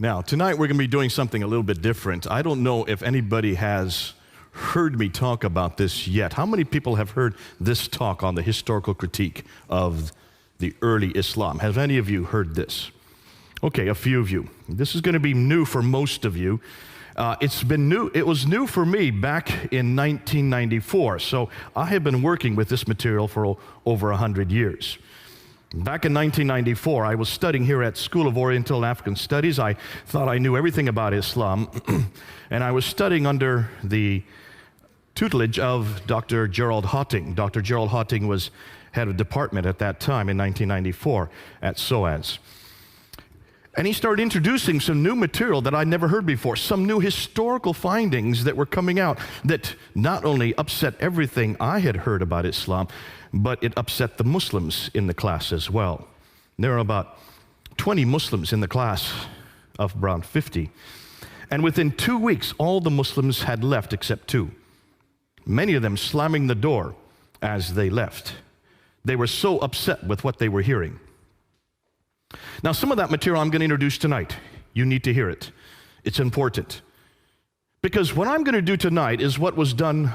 Now, tonight we're going to be doing something a little bit different. I don't know if anybody has heard me talk about this yet. How many people have heard this talk on the historical critique of the early Islam? Have any of you heard this? Okay, a few of you. This is going to be new for most of you. It was new for me back in 1994, so I have been working with this material for over 100 years. Back in 1994, I was studying here at School of Oriental and African Studies. I thought I knew everything about Islam, and I was studying under the tutelage of Dr. Gerald Hotting. Dr. Gerald Hotting was head of department at that time in 1994 at SOAS. And he started introducing some new material that I'd never heard before, some new historical findings that were coming out that not only upset everything I had heard about Islam, but it upset the Muslims in the class as well. There are about 20 Muslims in the class of around 50. And within 2 weeks, all the Muslims had left except two. Many of them slamming the door as they left. They were so upset with what they were hearing. Now, some of that material I'm going to introduce tonight. You need to hear it. It's important. Because what I'm going to do tonight is what was done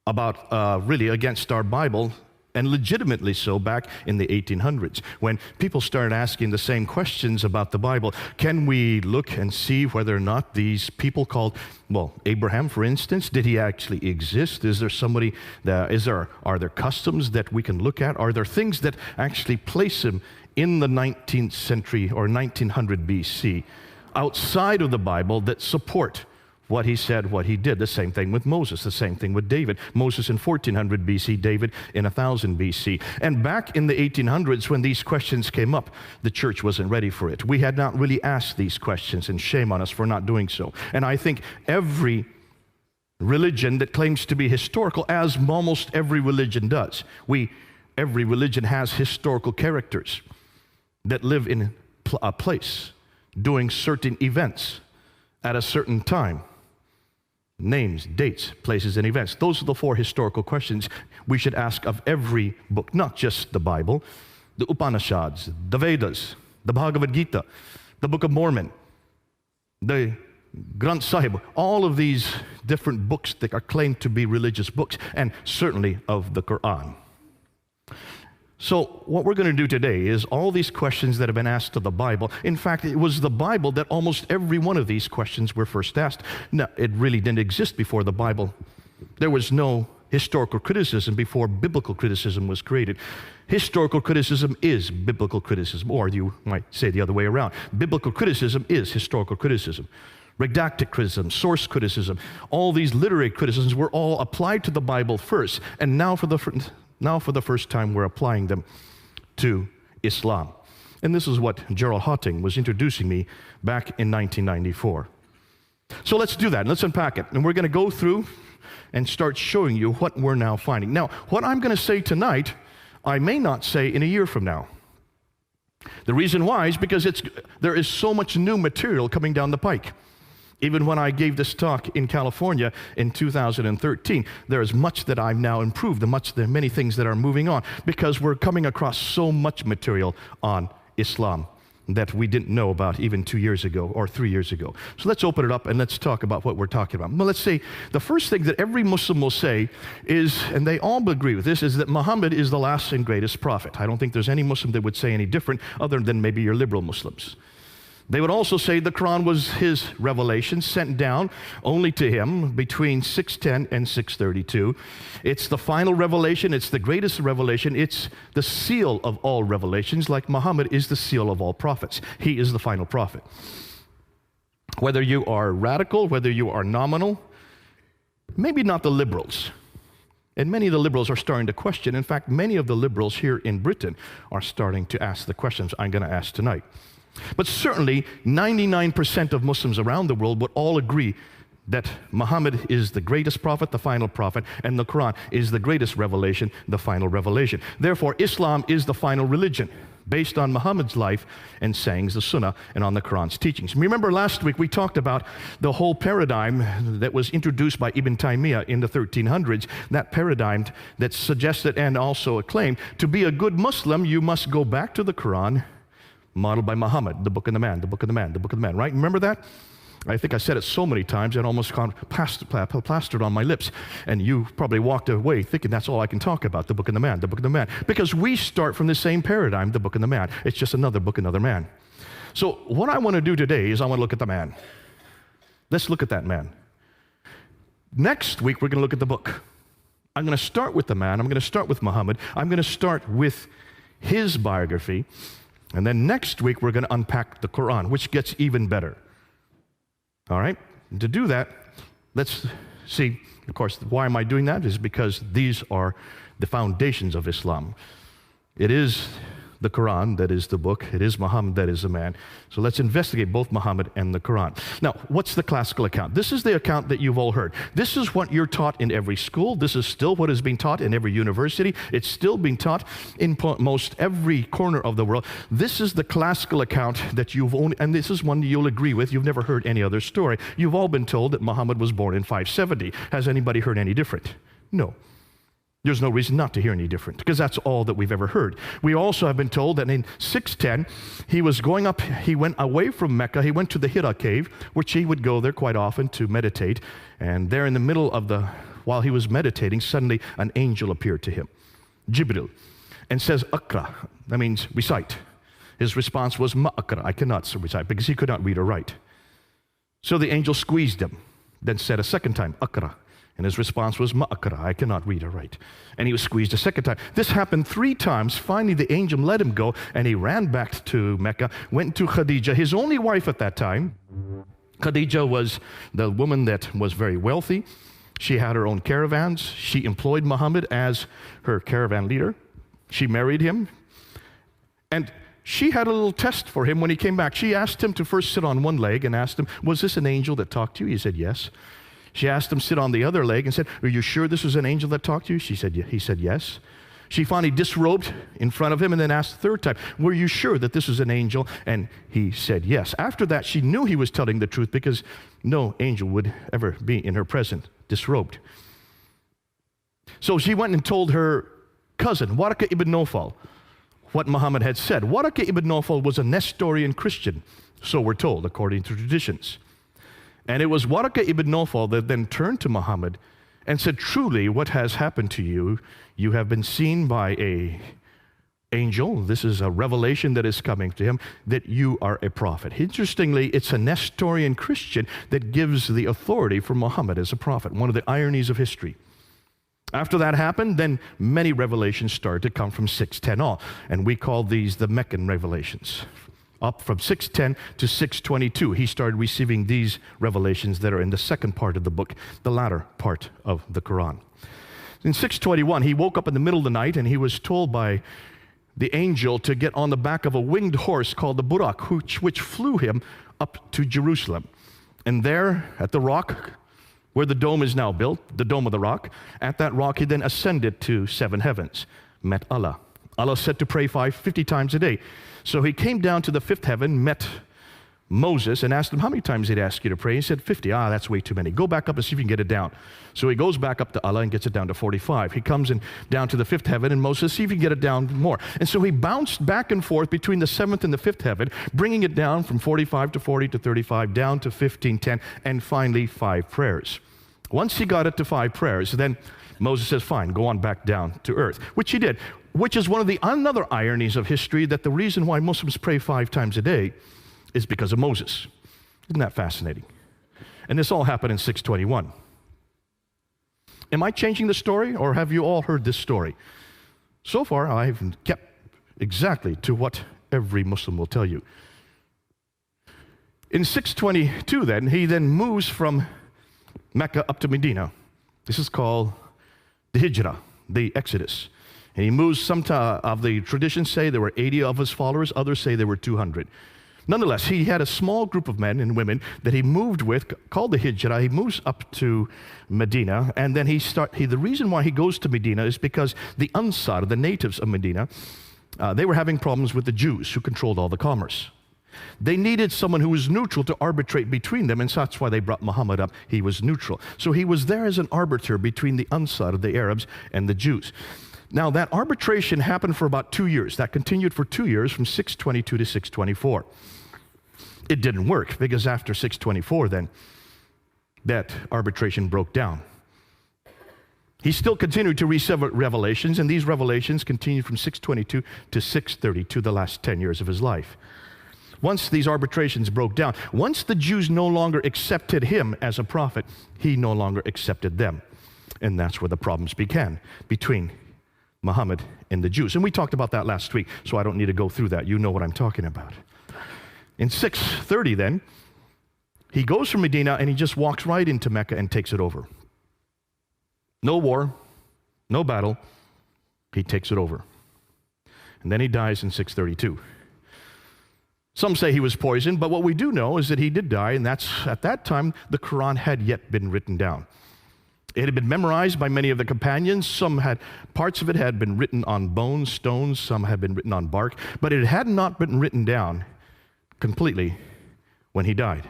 about really against our Bible, and legitimately so back in the 1800s, when people started asking the same questions about the Bible. Can we look and see whether or not these people called, well, Abraham, for instance, did he actually exist? Is there somebody, are there customs that we can look at? Are there things that actually place him in the 19th century or 1900 BC outside of the Bible that support what he said, what he did? The same thing with Moses, the same thing with David. Moses in 1400 BC, David in 1000 BC. And back in the 1800s, when these questions came up, the church wasn't ready for it. We had not really asked these questions, and shame on us for not doing so. And I think every religion that claims to be historical, as almost every religion does, every religion has historical characters that live in a place, doing certain events at a certain time. Names, dates, places, and events. Those are the four historical questions we should ask of every book, not just the Bible, the Upanishads, the Vedas, the Bhagavad Gita, the Book of Mormon, the Granth Sahib, all of these different books that are claimed to be religious books, and certainly of the Quran. So what we're going to do today is all these questions that have been asked of the Bible. In fact, it was the Bible that almost every one of these questions were first asked. Now, it really didn't exist before the Bible. There was no historical criticism before biblical criticism was created. Historical criticism is biblical criticism, or you might say the other way around. Biblical criticism is historical criticism. Redacted criticism, source criticism, all these literary criticisms were all applied to the Bible first, and now for the first time, we're applying them to Islam. And this is what Gerald Hotting was introducing me back in 1994. So let's do that. Let's unpack it. And we're going to go through and start showing you what we're now finding. Now, what I'm going to say tonight, I may not say in a year from now. The reason why is because there is so much new material coming down the pike. Even when I gave this talk in California in 2013, there is much that I've now improved, many things that are moving on, because we're coming across so much material on Islam that we didn't know about even 2 years ago or 3 years ago. So let's open it up and let's talk about what we're talking about. Well, let's say the first thing that every Muslim will say is, and they all agree with this, is that Muhammad is the last and greatest prophet. I don't think there's any Muslim that would say any different other than maybe your liberal Muslims. They would also say the Quran was his revelation sent down only to him between 610 and 632. It's the final revelation. It's the greatest revelation. It's the seal of all revelations, like Muhammad is the seal of all prophets. He is the final prophet. Whether you are radical, whether you are nominal, maybe not the liberals. And many of the liberals are starting to question. In fact, many of the liberals here in Britain are starting to ask the questions I'm going to ask tonight. But certainly, 99% of Muslims around the world would all agree that Muhammad is the greatest prophet, the final prophet, and the Quran is the greatest revelation, the final revelation. Therefore, Islam is the final religion, based on Muhammad's life and sayings, the Sunnah, and on the Quran's teachings. Remember last week we talked about the whole paradigm that was introduced by Ibn Taymiyyah in the 1300s, that paradigm that suggested and also acclaimed to be a good Muslim, you must go back to the Quran, modeled by Muhammad, the book and the man, the book and the man, the book and the man, right? Remember that? I think I said it so many times it almost got plastered on my lips. And you probably walked away thinking that's all I can talk about, the book and the man, the book and the man. Because we start from the same paradigm, the book and the man. It's just another book, another man. So what I want to do today is I want to look at the man. Let's look at that man. Next week, we're going to look at the book. I'm going to start with the man. I'm going to start with Muhammad. I'm going to start with his biography. And then next week, we're going to unpack the Quran, which gets even better. All right? And to do that, let's see, of course, why am I doing that? Is because these are the foundations of Islam. It is the Quran that is the book. It is Muhammad that is the man. So let's investigate both Muhammad and the Quran. Now, what's the classical account? This is the account that you've all heard. This is what you're taught in every school. This is still what is being taught in every university. It's still being taught in most every corner of the world. This is the classical account that you've only, and this is one you'll agree with. You've never heard any other story. You've all been told that Muhammad was born in 570. Has anybody heard any different? No. There's no reason not to hear any different, because that's all that we've ever heard. We also have been told that in 610, he went away from Mecca, he went to the Hira cave, which he would go there quite often to meditate, and there in the middle of while he was meditating, suddenly an angel appeared to him, Jibril, and says, Aqra, that means recite. His response was, Ma Aqra, I cannot recite, because he could not read or write. So the angel squeezed him, then said a second time, Aqra. And his response was, Ma'akra, I cannot read or write. And he was squeezed a second time. This happened 3 times. Finally, the angel let him go, and he ran back to Mecca, went to Khadija, his only wife at that time. Khadija was the woman that was very wealthy. She had her own caravans. She employed Muhammad as her caravan leader. She married him. And she had a little test for him when he came back. She asked him to first sit on one leg and asked him, was this an angel that talked to you? He said, yes. She asked him to sit on the other leg and said, are you sure this was an angel that talked to you? He said, yes. She finally disrobed in front of him and then asked the third time, were you sure that this was an angel? And he said, yes. After that, she knew he was telling the truth because no angel would ever be in her presence disrobed. So she went and told her cousin, Waraka ibn Nawfal, what Muhammad had said. Waraka ibn Nawfal was a Nestorian Christian, so we're told, according to traditions. And it was Waraka ibn Nawfal that then turned to Muhammad and said, truly, what has happened to you, you have been seen by an angel. This is a revelation that is coming to him, that you are a prophet. Interestingly, it's a Nestorian Christian that gives the authority for Muhammad as a prophet, one of the ironies of history. After that happened, then many revelations started to come from 610 on, and we call these the Meccan revelations. Up from 610 to 622, he started receiving these revelations that are in the second part of the book, the latter part of the Quran. In 621, he woke up in the middle of the night and he was told by the angel to get on the back of a winged horse called the Burak, which flew him up to Jerusalem. And there at the rock, where the dome is now built, the Dome of the Rock, at that rock he then ascended to 7 heavens, met Allah. Allah said to pray 50 times a day. So he came down to the 5th heaven, met Moses, and asked him, how many times did he ask you to pray? He said, 50. That's way too many. Go back up and see if you can get it down. So he goes back up to Allah and gets it down to 45. He comes down to the 5th heaven, and Moses, see if you can get it down more. And so he bounced back and forth between the 7th and the 5th heaven, bringing it down from 45 to 40 to 35, down to 15, 10, and finally 5 prayers. Once he got it to 5 prayers, then Moses says, fine, go on back down to earth, which he did. Which is one of the another ironies of history, that the reason why Muslims pray 5 times a day is because of Moses. Isn't that fascinating? And this all happened in 621. Am I changing the story, or have you all heard this story? So far, I've kept exactly to what every Muslim will tell you. In 622 then, he then moves from Mecca up to Medina. This is called the Hijrah, the Exodus. And he moves, some of the traditions say there were 80 of his followers, others say there were 200. Nonetheless, he had a small group of men and women that he moved with, called the Hijrah. He moves up to Medina, and then the reason why he goes to Medina is because the Ansar, the natives of Medina, they were having problems with the Jews who controlled all the commerce. They needed someone who was neutral to arbitrate between them, and so that's why they brought Muhammad up. He was neutral. So he was there as an arbiter between the Ansar, the Arabs, and the Jews. Now, that arbitration happened for about 2 years. That continued for 2 years, from 622 to 624. It didn't work, because after 624, then, that arbitration broke down. He still continued to receive revelations, and these revelations continued from 622 to 632, the last 10 years of his life. Once these arbitrations broke down, once the Jews no longer accepted him as a prophet, he no longer accepted them. And that's where the problems began between Muhammad and the Jews. And we talked about that last week, so I don't need to go through that. You know what I'm talking about. In 630 then, he goes from Medina and he just walks right into Mecca and takes it over. No war, no battle, he takes it over. And then he dies in 632. Some say he was poisoned, but what we do know is that he did die, and that's, at that time, the Quran had yet been written down. It had been memorized by many of the companions. Parts of it had been written on bones, stones, some had been written on bark, but it had not been written down completely when he died.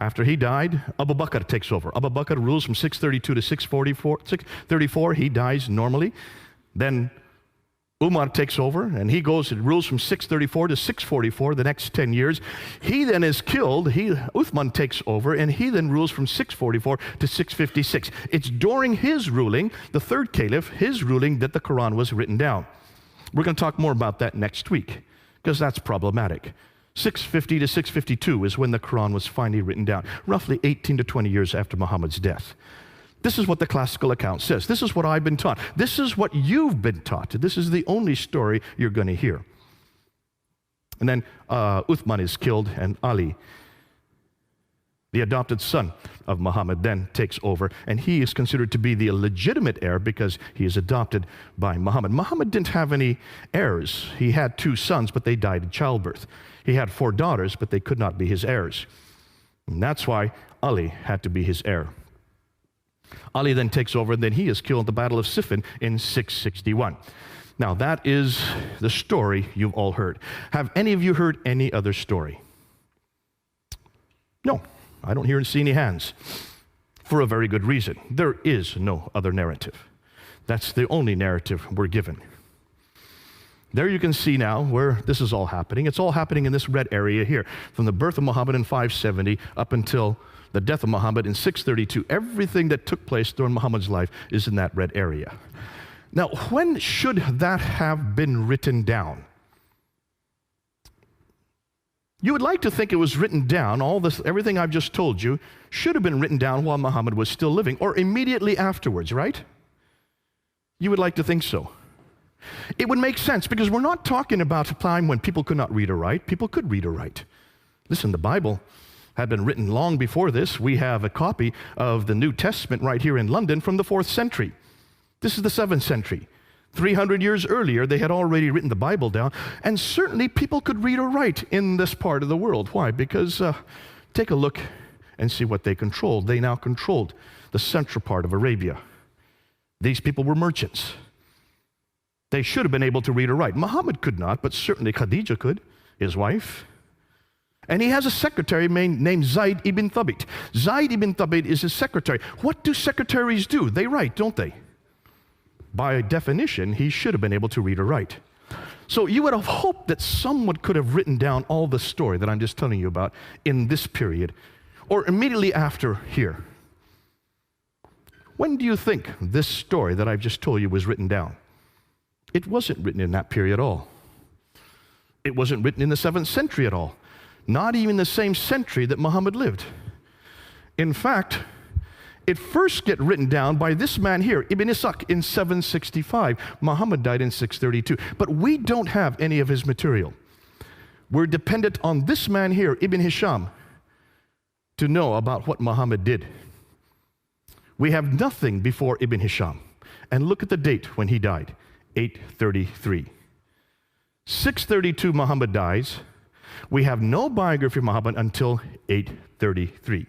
After he died, Abu Bakr takes over. Abu Bakr rules from 632 to 634. He dies normally. Then Umar takes over, and he goes and rules from 634 to 644, the next 10 years. He then is killed. Uthman takes over, and he then rules from 644 to 656. It's during his ruling, the third caliph, his ruling, that the Quran was written down. We're going to talk more about that next week, because that's problematic. 650 to 652 is when the Quran was finally written down, roughly 18 to 20 years after Muhammad's death. This is what the classical account says. This is what I've been taught. This is what you've been taught. This is the only story you're going to hear. And then Uthman is killed, and Ali, the adopted son of Muhammad, then takes over, and he is considered to be the legitimate heir because he is adopted by Muhammad. Muhammad didn't have any heirs. He had 2 sons, but they died in childbirth. He had 4 daughters, but they could not be his heirs. And that's why Ali had to be his heir. Ali then takes over, and then he is killed at the Battle of Siffin in 661. Now, that is the story you've all heard. Have any of you heard any other story? No, I don't hear and see any hands. For a very good reason. There is no other narrative. That's the only narrative we're given. There you can see now where this is all happening. It's all happening in this red area here, from the birth of Muhammad in 570 up until the death of Muhammad in 632. Everything that took place during Muhammad's life is in that red area. Now, when should that have been written down? You would like to think it was written down, everything I've just told you, should have been written down while Muhammad was still living, or immediately afterwards, right? You would like to think so. It would make sense, because we're not talking about a time when people could not read or write. People could read or write. Listen, the Bible had been written long before this. We have a copy of the New Testament right here in London from the 4th century. This is the 7th century. 300 years earlier, they had already written the Bible down, and certainly people could read or write in this part of the world. Why? Because take a look and see what they controlled. They now controlled the central part of Arabia. These people were merchants. They should have been able to read or write. Muhammad could not, but certainly Khadijah could, his wife. And he has a secretary named Zayd ibn Thabit. Zayd ibn Thabit is his secretary. What do secretaries do? They write, don't they? By definition, he should have been able to read or write. So you would have hoped that someone could have written down all the story that I'm just telling you about in this period, or immediately after here. When do you think this story that I've just told you was written down? It wasn't written in that period at all. It wasn't written in the 7th century at all. Not even the same century that Muhammad lived. In fact, it first gets written down by this man here, Ibn Ishaq, in 765. Muhammad died in 632. But we don't have any of his material. We're dependent on this man here, Ibn Hisham, to know about what Muhammad did. We have nothing before Ibn Hisham. And look at the date when he died, 833. 632, Muhammad dies. We have no biography of Muhammad until 833.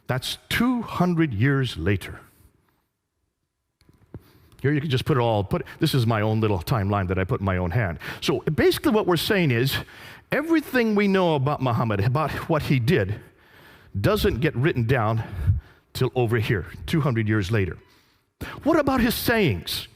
That's 200 years later. Here you can just this is my own little timeline that I put in my own hand. So basically what we're saying is, everything we know about Muhammad, about what he did, doesn't get written down till over here, 200 years later. What about his sayings?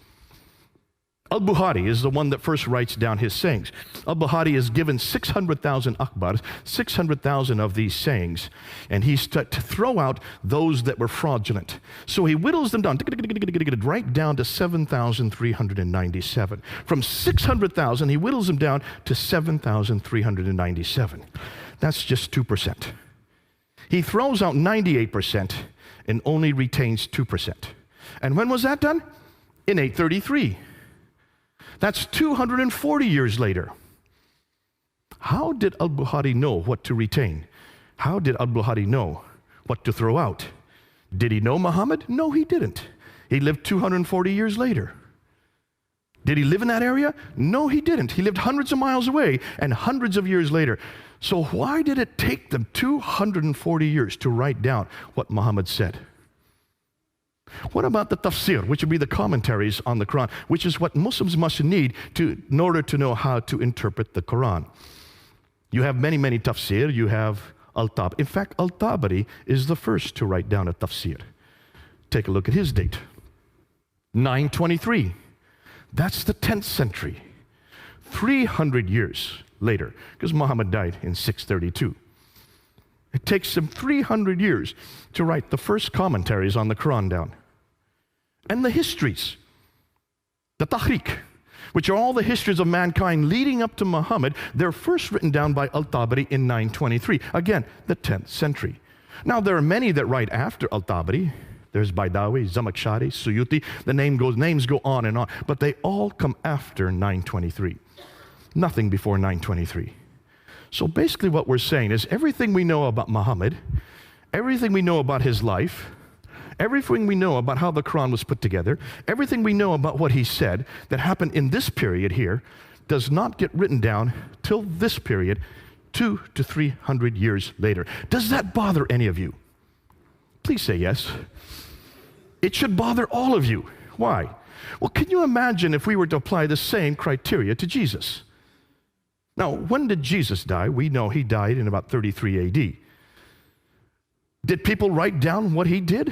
Al-Bukhari is the one that first writes down his sayings. Al-Bukhari is given 600,000 akhbars, 600,000 of these sayings, and he's to throw out those that were fraudulent. So he whittles them down, right down to 7,397. From 600,000, he whittles them down to 7,397. That's just 2%. He throws out 98% and only retains 2%. And when was that done? In 833. That's 240 years later. How did Al-Bukhari know what to retain? How did Al-Bukhari know what to throw out? Did he know Muhammad? No, he didn't. He lived 240 years later. Did he live in that area? No, he didn't. He lived hundreds of miles away and hundreds of years later. So why did it take them 240 years to write down what Muhammad said? What about the tafsir, which would be the commentaries on the Quran, which is what Muslims must need in order to know how to interpret the Quran? You have many, many tafsir. You have Al-Tabari. In fact, Al-Tabari is the first to write down a tafsir. Take a look at his date. 923. That's the 10th century. 300 years later, because Muhammad died in 632. It takes him 300 years to write the first commentaries on the Quran down. And the histories, the Tahriq, which are all the histories of mankind leading up to Muhammad, they're first written down by Al-Tabari in 923. Again, the 10th century. Now, there are many that write after Al-Tabari. There's Baidawi, Zamakhshari, Suyuti. The names go on and on, but they all come after 923. Nothing before 923. So basically what we're saying is everything we know about Muhammad, everything we know about his life, everything we know about how the Quran was put together, everything we know about what he said that happened in this period here does not get written down till this period, 200 to 300 years later. Does that bother any of you? Please say yes. It should bother all of you. Why? Well, can you imagine if we were to apply the same criteria to Jesus? Now, when did Jesus die? We know he died in about 33 AD. Did people write down what he did?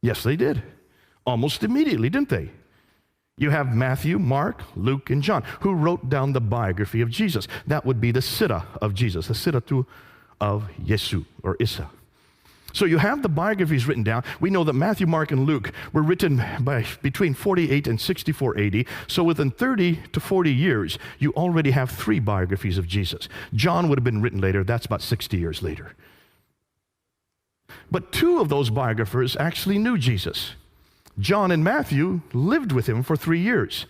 Yes, they did. Almost immediately, didn't they? You have Matthew, Mark, Luke, and John, who wrote down the biography of Jesus. That would be the Sirah of Jesus, the Siratu of Yesu, or Isa. So you have the biographies written down. We know that Matthew, Mark, and Luke were written by between 48 and 64 AD. So within 30 to 40 years, you already have 3 biographies of Jesus. John would have been written later. That's about 60 years later. But 2 of those biographers actually knew Jesus. John and Matthew lived with him for 3 years.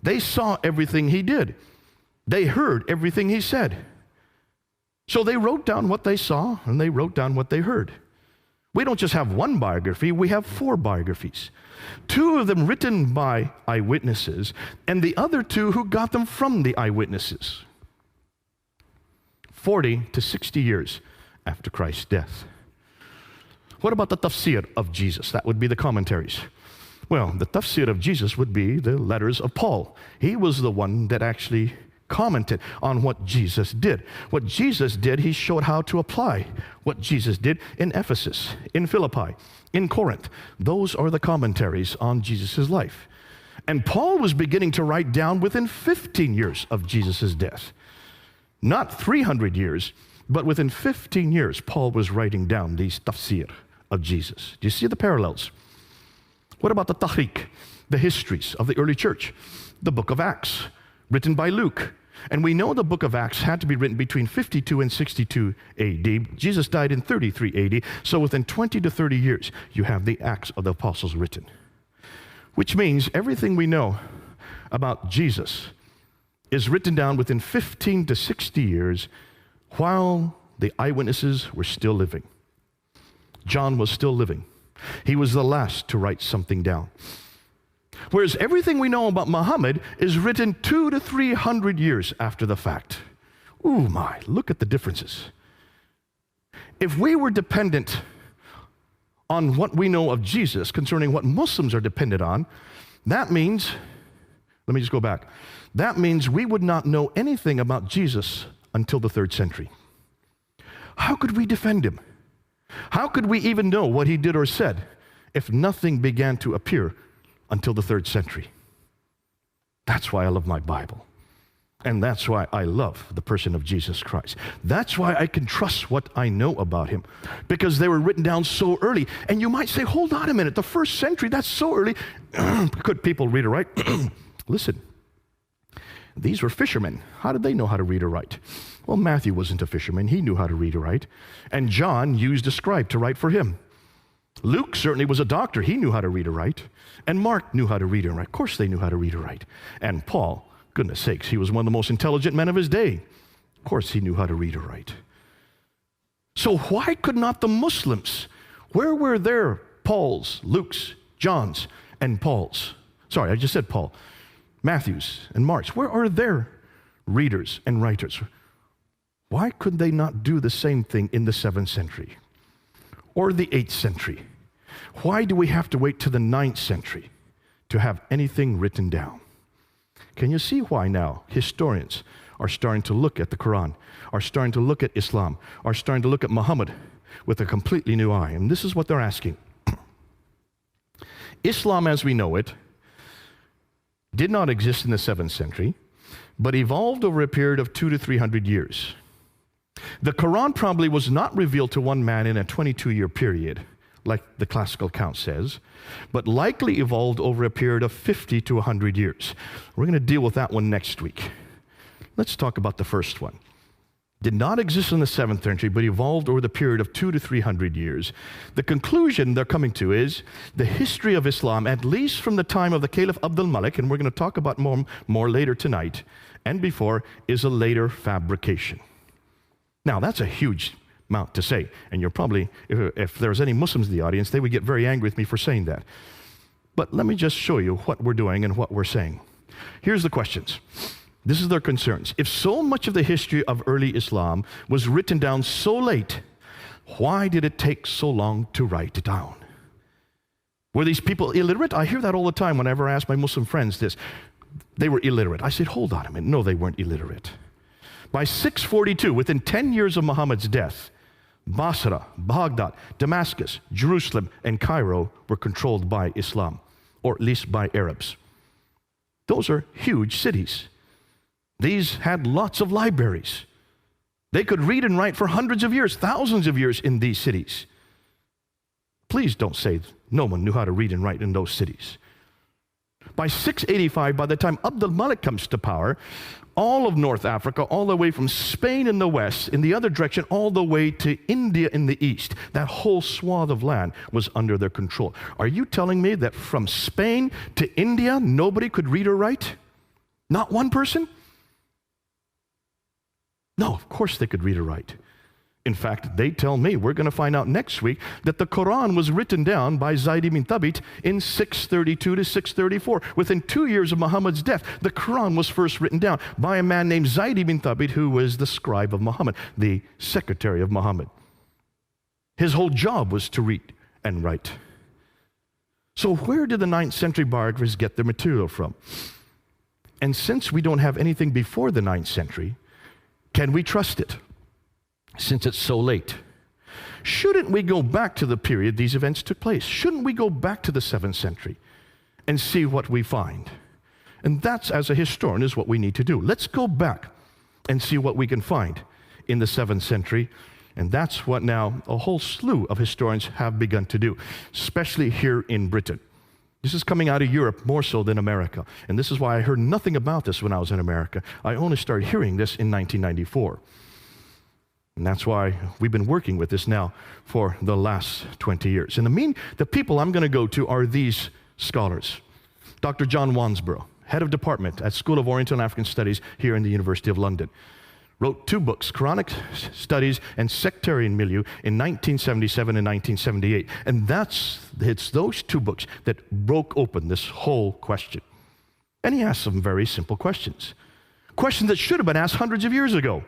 They saw everything he did. They heard everything he said. So they wrote down what they saw, and they wrote down what they heard. We don't just have 1 biography, we have 4 biographies. 2 of them written by eyewitnesses, and the other 2 who got them from the eyewitnesses. 40 to 60 years after Christ's death. What about the tafsir of Jesus? That would be the commentaries. Well, the tafsir of Jesus would be the letters of Paul. He was the one that actually commented on what Jesus did. What Jesus did, he showed how to apply what Jesus did in Ephesus, in Philippi, in Corinth. Those are the commentaries on Jesus' life. And Paul was beginning to write down within 15 years of Jesus' death. Not 300 years, but within 15 years, Paul was writing down these tafsir of Jesus. Do you see the parallels? What about the Tahriq, the histories of the early church? The book of Acts, written by Luke. And we know the book of Acts had to be written between 52 and 62 AD. Jesus died in 33 AD. So within 20 to 30 years, you have the Acts of the Apostles written. Which means everything we know about Jesus is written down within 15 to 60 years while the eyewitnesses were still living. John was still living. He was the last to write something down. Whereas everything we know about Muhammad is written 200 to 300 years after the fact. Ooh my, look at the differences. If we were dependent on what we know of Jesus concerning what Muslims are dependent on, that means, let me just go back. That means we would not know anything about Jesus until the 3rd century. How could we defend him? How could we even know what he did or said if nothing began to appear until the 3rd century? That's why I love my Bible. And that's why I love the person of Jesus Christ. That's why I can trust what I know about him, because they were written down so early. And you might say, hold on a minute, the first century, that's so early. Could people read or write? Listen, these were fishermen. How did they know how to read or write? Well, Matthew wasn't a fisherman. He knew how to read or write. And John used a scribe to write for him. Luke certainly was a doctor. He knew how to read or write. And Mark knew how to read and write. Of course they knew how to read or write. And Paul, goodness sakes, he was one of the most intelligent men of his day. Of course he knew how to read or write. So why could not the Muslims, where were their Pauls, Luke's, John's, and Paul's? Sorry, I just said Paul. Matthew's and Mark's. Where are their readers and writers? Why could they not do the same thing in the 7th century or the 8th century? Why do we have to wait to the 9th century to have anything written down? Can you see why now historians are starting to look at the Quran, are starting to look at Islam, are starting to look at Muhammad with a completely new eye? And this is what they're asking. Islam as we know it did not exist in the 7th century, but evolved over a period of 200 to 300 years. The Quran probably was not revealed to one man in a 22-year period, like the classical account says, but likely evolved over a period of 50 to 100 years. We're going to deal with that one next week. Let's talk about the first one. Did not exist in the 7th century, but evolved over the period of 200 to 300 years. The conclusion they're coming to is the history of Islam, at least from the time of the Caliph Abdul Malik, and we're going to talk about more later tonight, and before, is a later fabrication. Now, that's a huge amount to say, and you're probably, if there's any Muslims in the audience, they would get very angry with me for saying that. But let me just show you what we're doing and what we're saying. Here's the questions. This is their concerns. If so much of the history of early Islam was written down so late, why did it take so long to write it down? Were these people illiterate? I hear that all the time whenever I ask my Muslim friends this. They were illiterate. I said, hold on a minute. No, they weren't illiterate. By 642, within 10 years of Muhammad's death, Basra, Baghdad, Damascus, Jerusalem, and Cairo were controlled by Islam, or at least by Arabs. Those are huge cities. These had lots of libraries. They could read and write for hundreds of years, thousands of years in these cities. Please don't say no one knew how to read and write in those cities. By 685, by the time Abdul Malik comes to power, all of North Africa, all the way from Spain in the west, in the other direction, all the way to India in the east, that whole swath of land was under their control. Are you telling me that from Spain to India, nobody could read or write? Not one person? No, of course they could read or write. In fact, they tell me, we're going to find out next week, that the Quran was written down by Zayd ibn Thabit in 632 to 634. Within 2 years of Muhammad's death, the Quran was first written down by a man named Zayd ibn Thabit, who was the scribe of Muhammad, the secretary of Muhammad. His whole job was to read and write. So where did the 9th century biographers get their material from? And since we don't have anything before the 9th century, can we trust it? Since it's so late. Shouldn't we go back to the period these events took place? Shouldn't we go back to the 7th century and see what we find? And that's, as a historian, is what we need to do. Let's go back and see what we can find in the 7th century. And that's what now a whole slew of historians have begun to do, especially here in Britain. This is coming out of Europe more so than America. And this is why I heard nothing about this when I was in America. I only started hearing this in 1994. And that's why we've been working with this now for the last 20 years. And the people I'm going to go to are these scholars. Dr. John Wansborough, head of department at School of Oriental and African Studies here in the University of London. Wrote 2 books, Quranic Studies and Sectarian Milieu, in 1977 and 1978. And it's those 2 books that broke open this whole question. And he asked some very simple questions. Questions that should have been asked hundreds of years ago.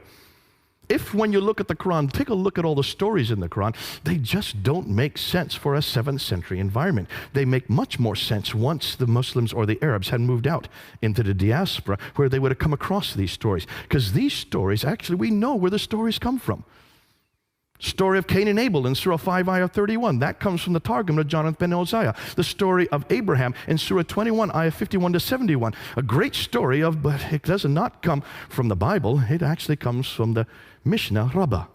If, when you look at the Quran, take a look at all the stories in the Quran, they just don't make sense for a 7th century environment. They make much more sense once the Muslims or the Arabs had moved out into the diaspora, where they would have come across these stories. Because these stories, actually, we know where the stories come from. Story of Cain and Abel in Surah 5, ayah 31. That comes from the Targum of Jonathan ben Uzziah. The story of Abraham in Surah 21, ayah 51 to 71. A great story but it does not come from the Bible. It actually comes from the Mishnah Rabbah.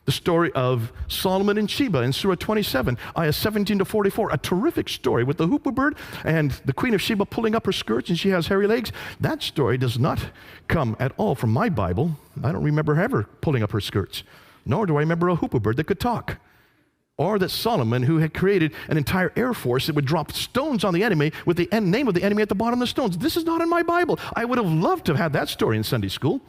The story of Solomon and Sheba in Surah 27, ayah 17 to 44. A terrific story with the hoopoe bird and the Queen of Sheba pulling up her skirts and she has hairy legs. That story does not come at all from my Bible. I don't remember her ever pulling up her skirts. Nor do I remember a hoopoe bird that could talk. Or that Solomon, who had created an entire air force that would drop stones on the enemy with the name of the enemy at the bottom of the stones. This is not in my Bible. I would have loved to have had that story in Sunday school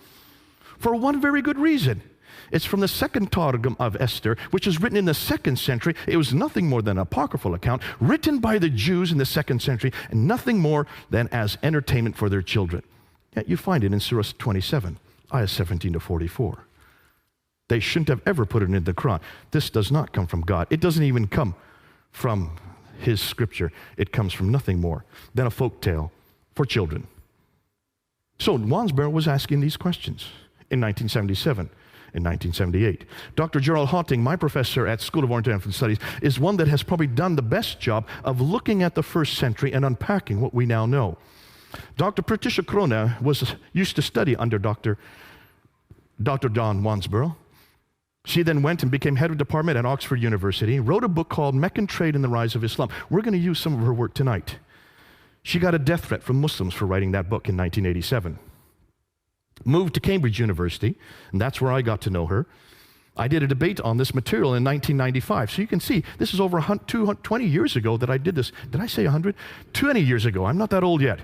for one very good reason. It's from the second Targum of Esther, which was written in the 2nd century. It was nothing more than an apocryphal account written by the Jews in the 2nd century and nothing more than as entertainment for their children. Yet you find it in Surah 27, ayah 17 to 44. They shouldn't have ever put it in the Quran. This does not come from God. It doesn't even come from His scripture. It comes from nothing more than a folk tale for children. So Wansbrough was asking these questions in 1977, in 1978. Dr. Gerald Hotting, my professor at School of Oriental African Studies, is one that has probably done the best job of looking at the 1st century and unpacking what we now know. Dr. Patricia Crone used to study under Dr. John Wansbrough. She then went and became head of department at Oxford University, wrote a book called Meccan Trade and the Rise of Islam. We're going to use some of her work tonight. She got a death threat from Muslims for writing that book in 1987. Moved to Cambridge University, and that's where I got to know her. I did a debate on this material in 1995. So you can see, this is over 20 years ago that I did this. Did I say 100? 20 years ago. I'm not that old yet.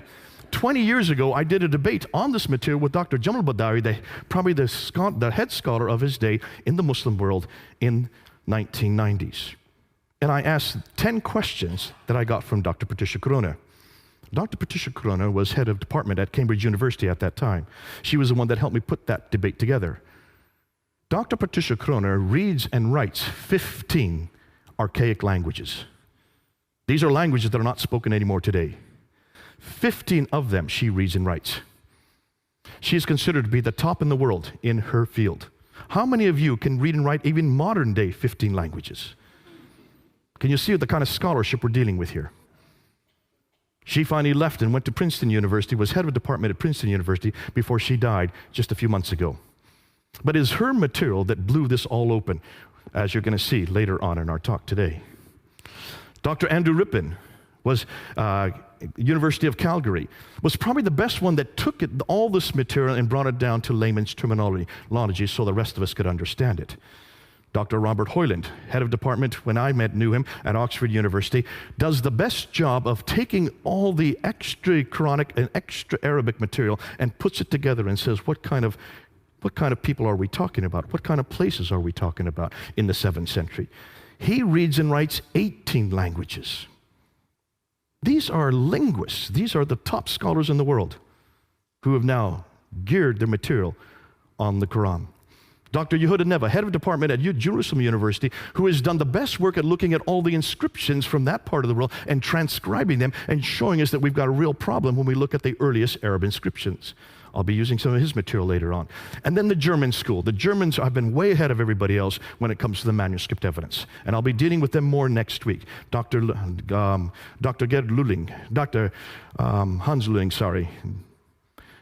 20 years ago, I did a debate on this material with Dr. Jamal Badawi, probably the head scholar of his day in the Muslim world in 1990s. And I asked 10 questions that I got from Dr. Patricia Crone. Dr. Patricia Crone was head of department at Cambridge University at that time. She was the one that helped me put that debate together. Dr. Patricia Crone reads and writes 15 archaic languages. These are languages that are not spoken anymore today. 15 of them she reads and writes. She is considered to be the top in the world in her field. How many of you can read and write even modern day 15 languages? Can you see the kind of scholarship we're dealing with here? She finally left and went to Princeton University, was head of a department at Princeton University before she died just a few months ago. But it is her material that blew this all open, as you're going to see later on in our talk today. Dr. Andrew Rippin was University of Calgary, was probably the best one that took all this material and brought it down to layman's terminology so the rest of us could understand it. Dr. Robert Hoyland, head of department when I knew him at Oxford University, does the best job of taking all the extra Quranic and extra Arabic material and puts it together and says, what kind of people are we talking about? What kind of places are we talking about in the 7th century? He reads and writes 18 languages. These are linguists. These are the top scholars in the world who have now geared their material on the Quran. Dr. Yehuda Neva, head of department at Jerusalem University, who has done the best work at looking at all the inscriptions from that part of the world and transcribing them and showing us that we've got a real problem when we look at the earliest Arab inscriptions. I'll be using some of his material later on. And then the German school. The Germans have been way ahead of everybody else when it comes to the manuscript evidence. And I'll be dealing with them more next week. Dr. Gerd Lulling, Dr. Hans Lulling, sorry.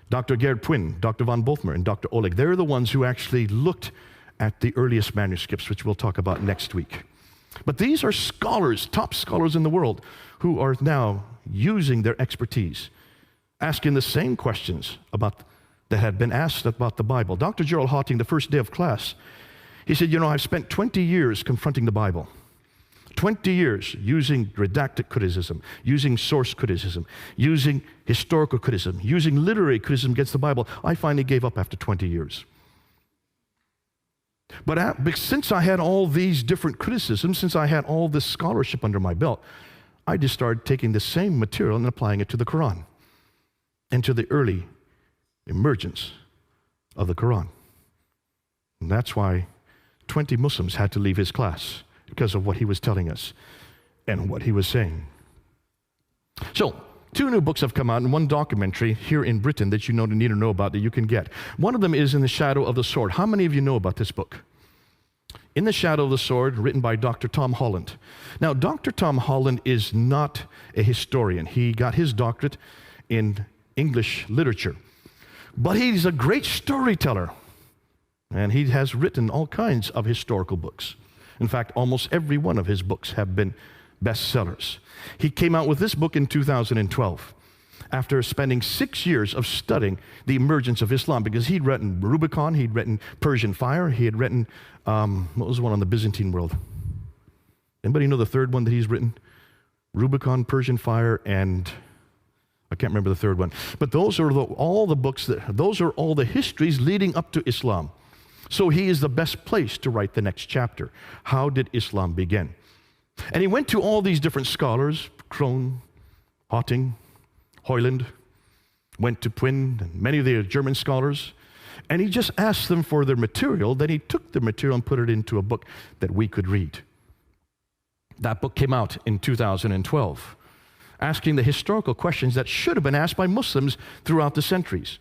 Dr. Gerd Pwin, Dr. von Bothmer, and Dr. Oleg. They're the ones who actually looked at the earliest manuscripts, which we'll talk about next week. But these are scholars, top scholars in the world, who are now using their expertise, asking the same questions that had been asked about the Bible. Dr. Gerald Hotting, the first day of class, he said, I've spent 20 years confronting the Bible. 20 years using redacted criticism, using source criticism, using historical criticism, using literary criticism against the Bible. I finally gave up after 20 years. But since I had all these different criticisms, since I had all this scholarship under my belt, I just started taking the same material and applying it to the Quran and to the early emergence of the Quran. And that's why 20 Muslims had to leave his class, because of what he was telling us and what he was saying. So, 2 new books have come out and 1 documentary here in Britain that you need to know about that you can get. One of them is In the Shadow of the Sword. How many of you know about this book? In the Shadow of the Sword, written by Dr. Tom Holland. Now, Dr. Tom Holland is not a historian. He got his doctorate in English literature. But he's a great storyteller. And he has written all kinds of historical books. In fact, almost every one of his books have been bestsellers. He came out with this book in 2012 after spending 6 years of studying the emergence of Islam, because he'd written Rubicon, he'd written Persian Fire, he had written, what was the one on the Byzantine world? Anybody know the third one that he's written? Rubicon, Persian Fire, and I can't remember the third one. But those are all the books, those are all the histories leading up to Islam. So he is the best place to write the next chapter. How did Islam begin? And he went to all these different scholars, Krohn, Hotting, Hoyland, went to Pwin, and many of the German scholars, and he just asked them for their material. Then he took the material and put it into a book that we could read. That book came out in 2012, asking the historical questions that should have been asked by Muslims throughout the centuries.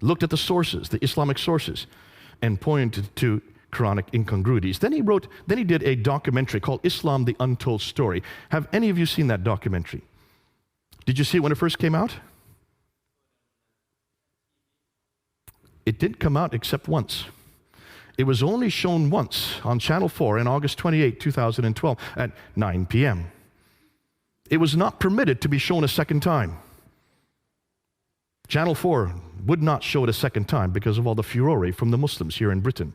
Looked at the sources, the Islamic sources, and pointed to Quranic incongruities. Then he did a documentary called Islam: The Untold Story. Have any of you seen that documentary? Did you see it when it first came out? It didn't come out except once. It was only shown once on Channel 4 on August 28, 2012 at 9 p.m. It was not permitted to be shown a second time. Channel 4 would not show it a second time because of all the furore from the Muslims here in Britain.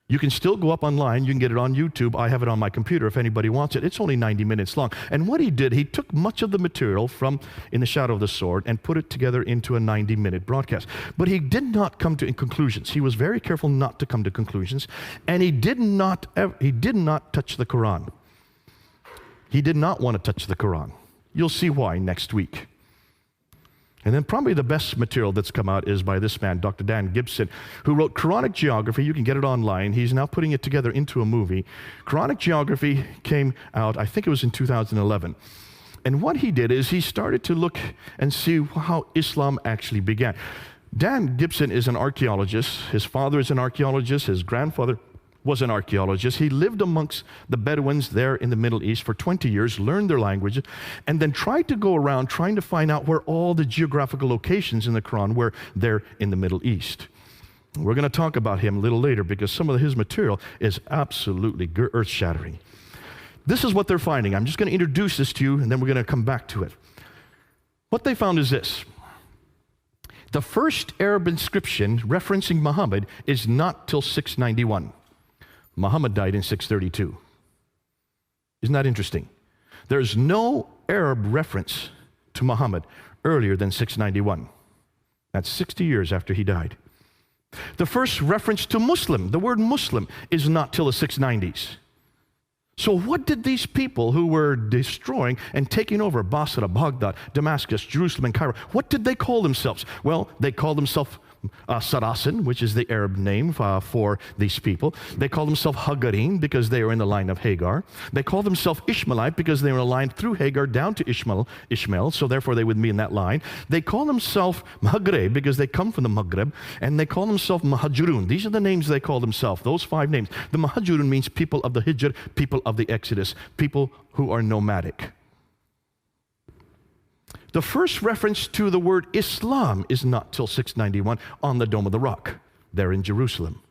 You can still go up online. You can get it on YouTube. I have it on my computer if anybody wants it. It's only 90 minutes long. And what he did, he took much of the material from In the Shadow of the Sword and put it together into a 90-minute broadcast. But he did not come to conclusions. He was very careful not to come to conclusions. And he did not touch the Quran. He did not want to touch the Quran. You'll see why next week. And then probably the best material that's come out is by this man, Dr. Dan Gibson, who wrote Quranic Geography. You can get it online. He's now putting it together into a movie. Quranic Geography came out, I think it was in 2011. And what he did is he started to look and see how Islam actually began. Dan Gibson is an archaeologist. His father is an archaeologist. His grandfather was an archaeologist. He lived amongst the Bedouins there in the Middle East for 20 years, learned their language, and then tried to go around trying to find out where all the geographical locations in the Quran were there in the Middle East. We're going to talk about him a little later because some of his material is absolutely earth-shattering. This is what they're finding. I'm just going to introduce this to you, and then we're going to come back to it. What they found is this. The first Arab inscription referencing Muhammad is not till 691. Muhammad died in 632. Isn't that interesting? There's no Arab reference to Muhammad earlier than 691. That's 60 years after he died. The first reference to Muslim, the word Muslim, is not till the 690s. So what did these people who were destroying and taking over Basra, Baghdad, Damascus, Jerusalem, and Cairo, what did they call themselves? Well, they called themselves Saracen, which is the Arab name for these people. They call themselves Hagarin because they are in the line of Hagar. They call themselves Ishmaelite because they were aligned through Hagar down to Ishmael, so therefore they would be in that line. They call themselves Maghreb because they come from the Maghreb, and they call themselves Muhajirun. These are the names they call themselves, those 5 names. The Muhajirun means people of the Hijr, people of the Exodus, people who are nomadic. The first reference to the word Islam is not till 691 on the Dome of the Rock, there in Jerusalem.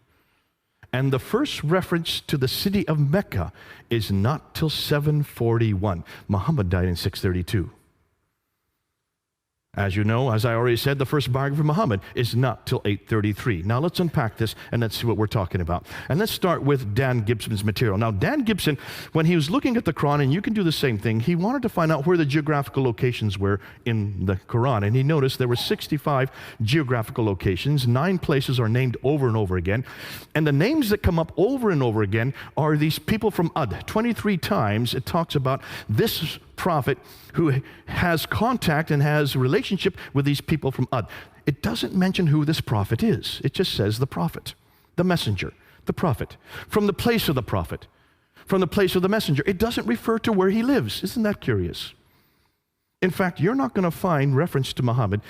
And the first reference to the city of Mecca is not till 741. Muhammad died in 632. As you know, as I already said, the first biography of Muhammad is not till 833. Now let's unpack this and let's see what we're talking about. And let's start with Dan Gibson's material. Now Dan Gibson, when he was looking at the Quran, and you can do the same thing, he wanted to find out where the geographical locations were in the Quran. And he noticed there were 65 geographical locations. 9 places are named over and over again. And the names that come up over and over again are these people from Ad. 23 times it talks about this prophet who has contact and has a relationship with these people from Ad. It doesn't mention who this prophet is. It just says the prophet, the messenger, the prophet, from the place of the prophet, from the place of the messenger. It doesn't refer to where he lives. Isn't that curious? In fact, you're not going to find reference to Muhammad.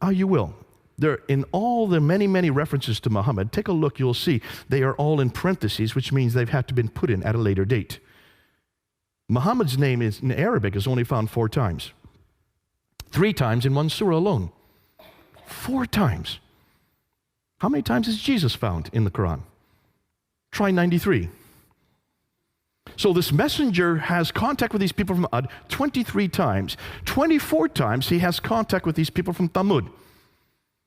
Oh, you will. They're in all the many, many references to Muhammad. Take a look, you'll see they are all in parentheses, which means they've had to been put in at a later date. Muhammad's name in Arabic is only found 4 times. 3 times in one surah alone. 4 times. How many times is Jesus found in the Quran? Try 93. So this messenger has contact with these people from Ad 23 times. 24 times he has contact with these people from Thamud.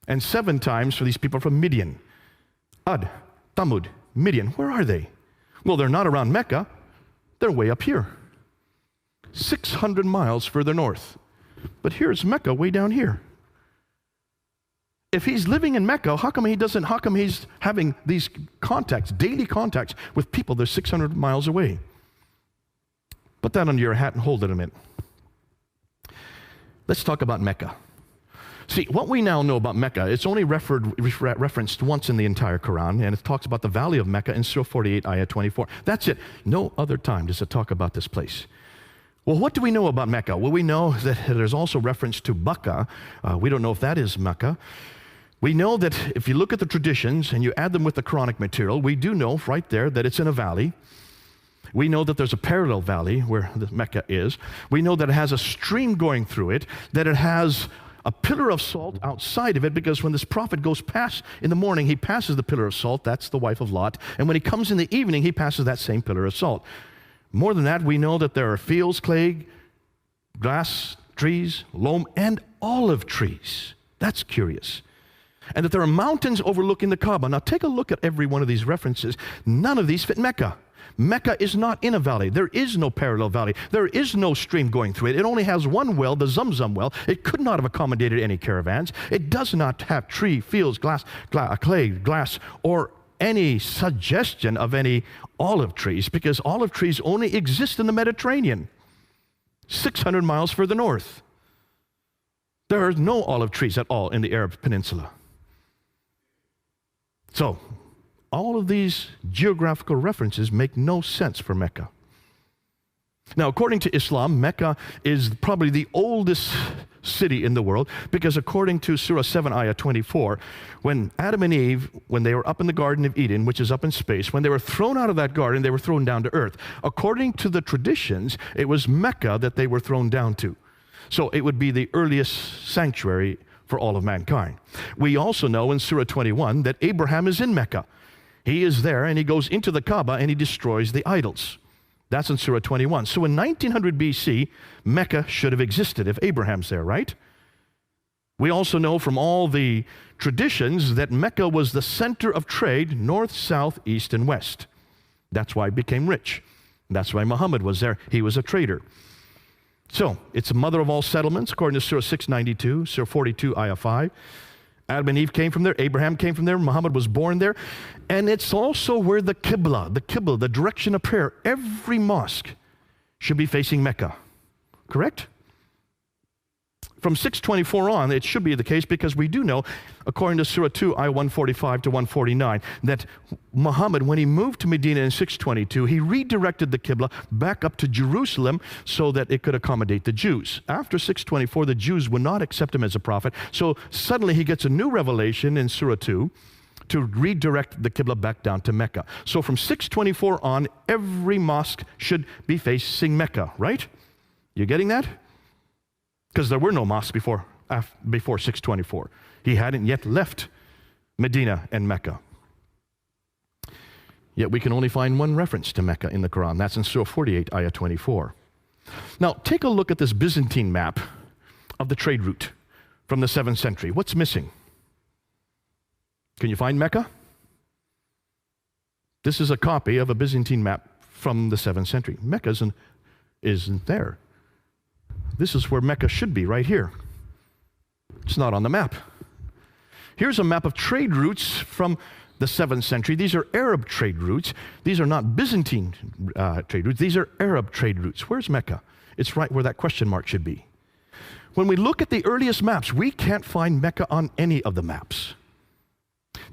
And 7 times for these people from Midian. Ad, Thamud, Midian, where are they? Well, they're not around Mecca. They're way up here. 600 miles further north. But here's Mecca way down here. If he's living in Mecca, how come he's having these contacts, daily contacts with people that are 600 miles away? Put that under your hat and hold it a minute. Let's talk about Mecca. See, what we now know about Mecca, it's only referenced once in the entire Quran, and it talks about the valley of Mecca in Surah 48, Ayah 24. That's it. No other time does it talk about this place. Well, what do we know about Mecca? Well, we know that there's also reference to Bakka. We don't know if that is Mecca. We know that if you look at the traditions and you add them with the Quranic material, we do know right there that it's in a valley. We know that there's a parallel valley where the Mecca is. We know that it has a stream going through it, that it has a pillar of salt outside of it, because when this prophet goes past in the morning, he passes the pillar of salt. That's the wife of Lot. And when he comes in the evening, he passes that same pillar of salt. More than that, we know that there are fields, clay, grass trees, loam, and olive trees. That's curious. And that there are mountains overlooking the Kaaba. Now take a look at every one of these references. None of these fit Mecca. Mecca is not in a valley. There is no parallel valley. There is no stream going through it. It only has one well, the Zamzam well. It could not have accommodated any caravans. It does not have tree, fields, clay, glass, or any suggestion of any olive trees, because olive trees only exist in the Mediterranean, 600 miles further north. There are no olive trees at all in the Arab Peninsula. So, all of these geographical references make no sense for Mecca. Now, according to Islam, Mecca is probably the oldest city in the world, because according to Surah 7, Ayah 24, when Adam and Eve, when they were up in the Garden of Eden, which is up in space, when they were thrown out of that garden, they were thrown down to earth. According to the traditions, it was Mecca that they were thrown down to. So it would be the earliest sanctuary for all of mankind. We also know in Surah 21 that Abraham is in Mecca. He is there, and he goes into the Kaaba, and he destroys the idols. That's in Surah 21. So in 1900 BC, Mecca should have existed if Abraham's there, right? We also know from all the traditions that Mecca was the center of trade, north, south, east, and west. That's why it became rich. That's why Muhammad was there. He was a trader. So it's the mother of all settlements, according to Surah 692, Surah 42, Ayah 5. Adam and Eve came from there. Abraham came from there. Muhammad was born there. And it's also where the Qibla, the direction of prayer, every mosque should be facing Mecca. Correct? From 624 on, it should be the case, because we do know, according to Surah 2, Ayah 145 to 149, that Muhammad, when he moved to Medina in 622, he redirected the Qibla back up to Jerusalem so that it could accommodate the Jews. After 624, the Jews would not accept him as a prophet, so suddenly he gets a new revelation in Surah 2 to redirect the Qibla back down to Mecca. So from 624 on, every mosque should be facing Mecca, right? You getting that? Because there were no mosques before 624. He hadn't yet left Medina and Mecca. Yet we can only find one reference to Mecca in the Quran. That's in Surah 48, Ayah 24. Now, take a look at this Byzantine map of the trade route from the 7th century. What's missing? Can you find Mecca? This is a copy of a Byzantine map from the 7th century. Mecca isn't there. This is where Mecca should be, right here. It's not on the map. Here's a map of trade routes from the 7th century. These are Arab trade routes. These are not Byzantine trade routes. These are Arab trade routes. Where's Mecca? It's right where that question mark should be. When we look at the earliest maps, we can't find Mecca on any of the maps.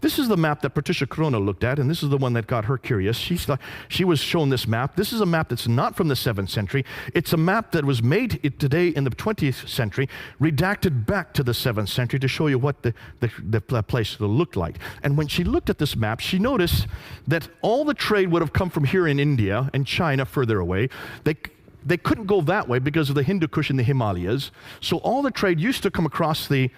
This is the map that Patricia Corona looked at, and this is the one that got her curious. She was shown this map. This is a map that's not from the 7th century. It's a map that was made today in the 20th century, redacted back to the 7th century to show you what the place looked like. And when she looked at this map, she noticed that all the trade would have come from here in India and China further away. They couldn't go that way because of the Hindu Kush and the Himalayas. So all the trade used to come across the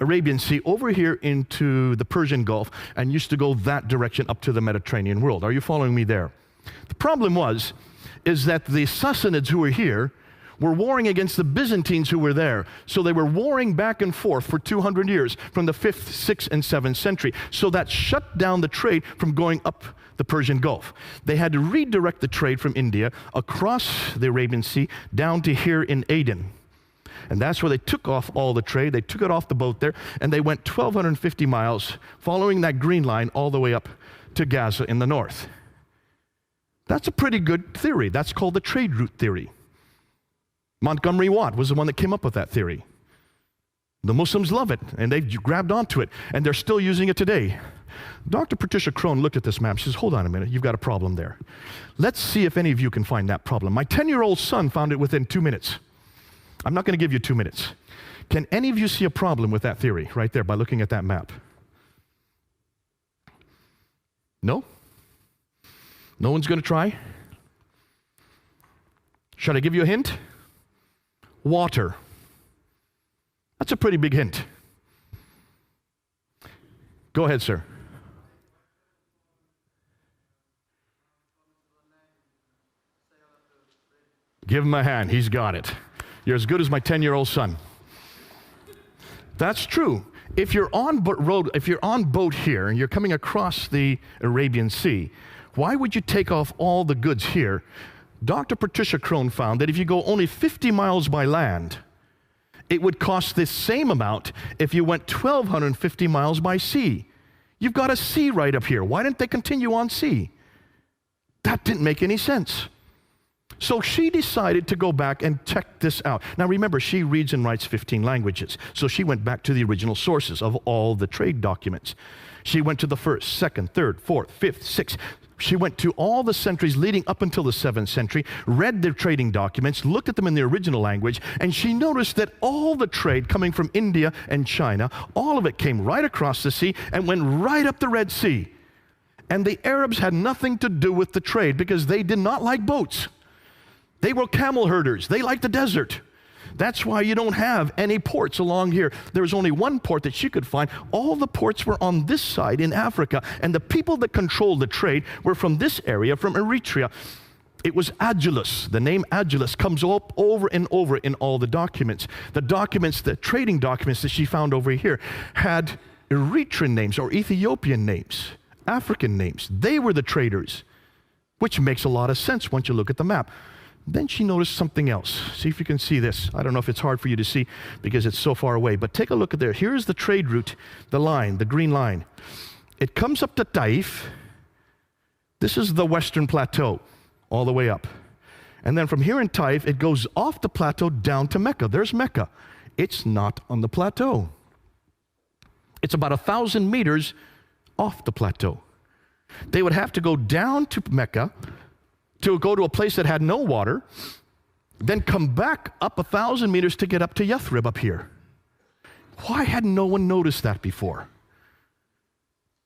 Arabian Sea over here into the Persian Gulf and used to go that direction up to the Mediterranean world. Are you following me there? The problem is that the Sassanids who were here were warring against the Byzantines who were there. So they were warring back and forth for 200 years from the 5th, 6th, and 7th century. So that shut down the trade from going up the Persian Gulf. They had to redirect the trade from India across the Arabian Sea down to here in Aden. And that's where they took off all the trade. They took it off the boat there, and they went 1,250 miles, following that green line all the way up to Gaza in the north. That's a pretty good theory. That's called the trade route theory. Montgomery Watt was the one that came up with that theory. The Muslims love it, and they've grabbed onto it, and they're still using it today. Dr. Patricia Crone looked at this map. She says, hold on a minute, you've got a problem there. Let's see if any of you can find that problem. My 10-year-old son found it within 2 minutes. I'm not going to give you 2 minutes. Can any of you see a problem with that theory right there by looking at that map? No? No one's going to try? Should I give you a hint? Water. That's a pretty big hint. Go ahead, sir. Give him a hand. He's got it. You're as good as my 10-year-old son. That's true. If you're on boat here and you're coming across the Arabian Sea, why would you take off all the goods here? Dr. Patricia Crone found that if you go only 50 miles by land, it would cost the same amount if you went 1,250 miles by sea. You've got a sea right up here. Why didn't they continue on sea? That didn't make any sense. So she decided to go back and check this out. Now remember, she reads and writes 15 languages. So she went back to the original sources of all the trade documents. She went to the 1st, 2nd, 3rd, 4th, 5th, 6th. She went to all the centuries leading up until the 7th century, read their trading documents, looked at them in the original language, and she noticed that all the trade coming from India and China, all of it came right across the sea and went right up the Red Sea. And the Arabs had nothing to do with the trade because they did not like boats. They were camel herders. They liked the desert. That's why you don't have any ports along here. There was only one port that she could find. All the ports were on this side in Africa, and the people that controlled the trade were from this area, from Eritrea. It was Agulus. The name Agulus comes up over and over in all the documents. The trading documents that she found over here had Eritrean names or Ethiopian names, African names. They were the traders, which makes a lot of sense once you look at the map. Then she noticed something else. See if you can see this. I don't know if it's hard for you to see because it's so far away, but take a look at there. Here's the trade route, the line, the green line. It comes up to Taif. This is the Western Plateau, all the way up. And then from here in Taif, it goes off the plateau down to Mecca. There's Mecca. It's not on the plateau. It's about 1,000 meters off the plateau. They would have to go down to Mecca to go to a place that had no water, then come back up 1,000 meters to get up to Yathrib up here. Why had no one noticed that before?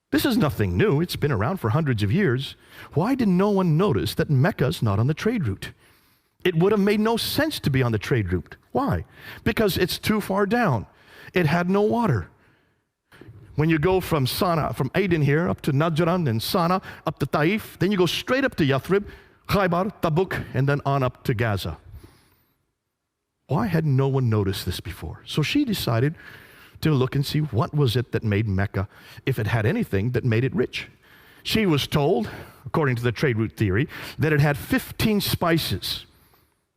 This is nothing new. It's been around for hundreds of years. Why did no one notice that Mecca's not on the trade route? It would have made no sense to be on the trade route. Why? Because it's too far down. It had no water. When you go from Sana'a, from Aden here, up to Najran and Sana'a, up to Taif, then you go straight up to Yathrib, Khaybar, Tabuk, and then on up to Gaza. Why had no one noticed this before? So she decided to look and see what was it that made Mecca, if it had anything that made it rich. She was told, according to the trade route theory, that it had 15 spices,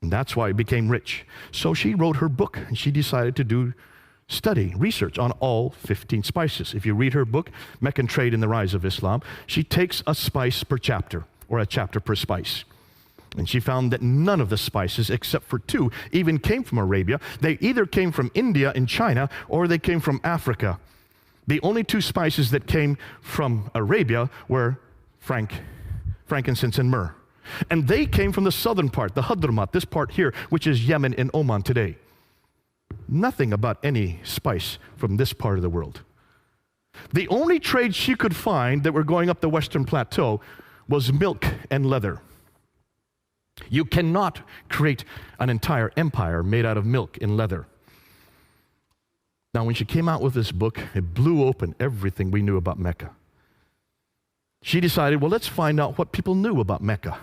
and that's why it became rich. So she wrote her book, and she decided to do research on all 15 spices. If you read her book, Meccan Trade and the Rise of Islam, she takes a spice per chapter, or a chapter per spice. And she found that none of the spices, except for 2, even came from Arabia. They either came from India and China, or they came from Africa. The only two spices that came from Arabia were frankincense and myrrh. And they came from the southern part, the Hadramat, this part here, which is Yemen and Oman today. Nothing about any spice from this part of the world. The only trade she could find that were going up the Western Plateau was milk and leather. You cannot create an entire empire made out of milk and leather. Now, when she came out with this book, it blew open everything we knew about Mecca. She decided, well, let's find out what people knew about Mecca.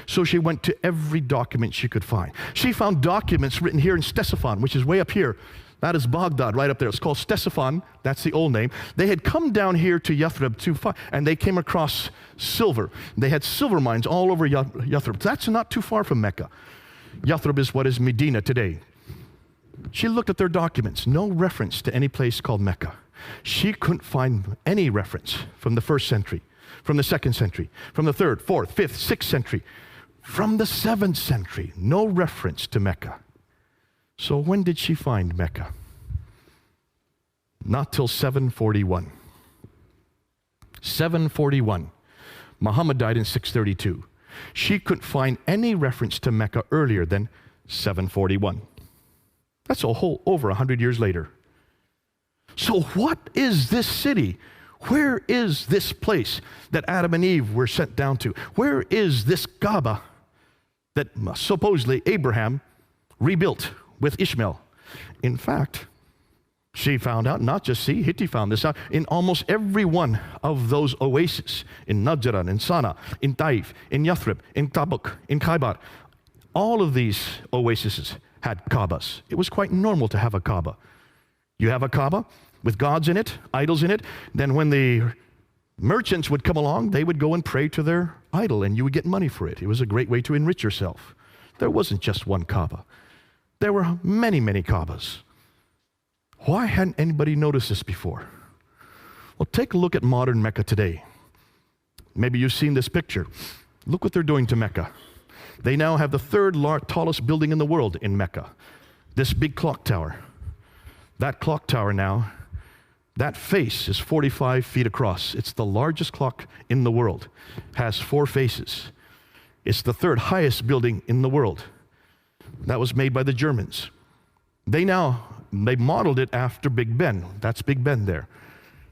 So she went to every document she could find. She found documents written here in Ctesiphon, which is way up here. That is Baghdad, right up there. It's called Ctesiphon. That's the old name. They had come down here to Yathrib and they came across silver. They had silver mines all over Yathrib. That's not too far from Mecca. Yathrib is what is Medina today. She looked at their documents. No reference to any place called Mecca. She couldn't find any reference from the 1st century, from the 2nd century, from the 3rd, 4th, 5th, 6th century, from the 7th century. No reference to Mecca. So when did she find Mecca? Not till 741. 741. Muhammad died in 632. She couldn't find any reference to Mecca earlier than 741. That's a whole over 100 years later. So what is this city? Where is this place that Adam and Eve were sent down to? Where is this Kaaba that supposedly Abraham rebuilt with Ishmael? In fact, she found out, not just Hitti found this out, in almost every one of those oases, in Najran, in Sana, in Taif, in Yathrib, in Tabuk, in Khaybar, all of these oases had Kaabas. It was quite normal to have a Kaaba. You have a Kaaba with gods in it, idols in it, then when the merchants would come along, they would go and pray to their idol, and you would get money for it. It was a great way to enrich yourself. There wasn't just one Kaaba. There were many, many Kaabas. Why hadn't anybody noticed this before? Well, take a look at modern Mecca today. Maybe you've seen this picture. Look what they're doing to Mecca. They now have the 3rd tallest building in the world in Mecca. This big clock tower. That clock tower now, that face is 45 feet across. It's the largest clock in the world. Has 4 faces. It's the 3rd highest building in the world. That was made by the Germans. They modeled it after Big Ben. That's Big Ben there.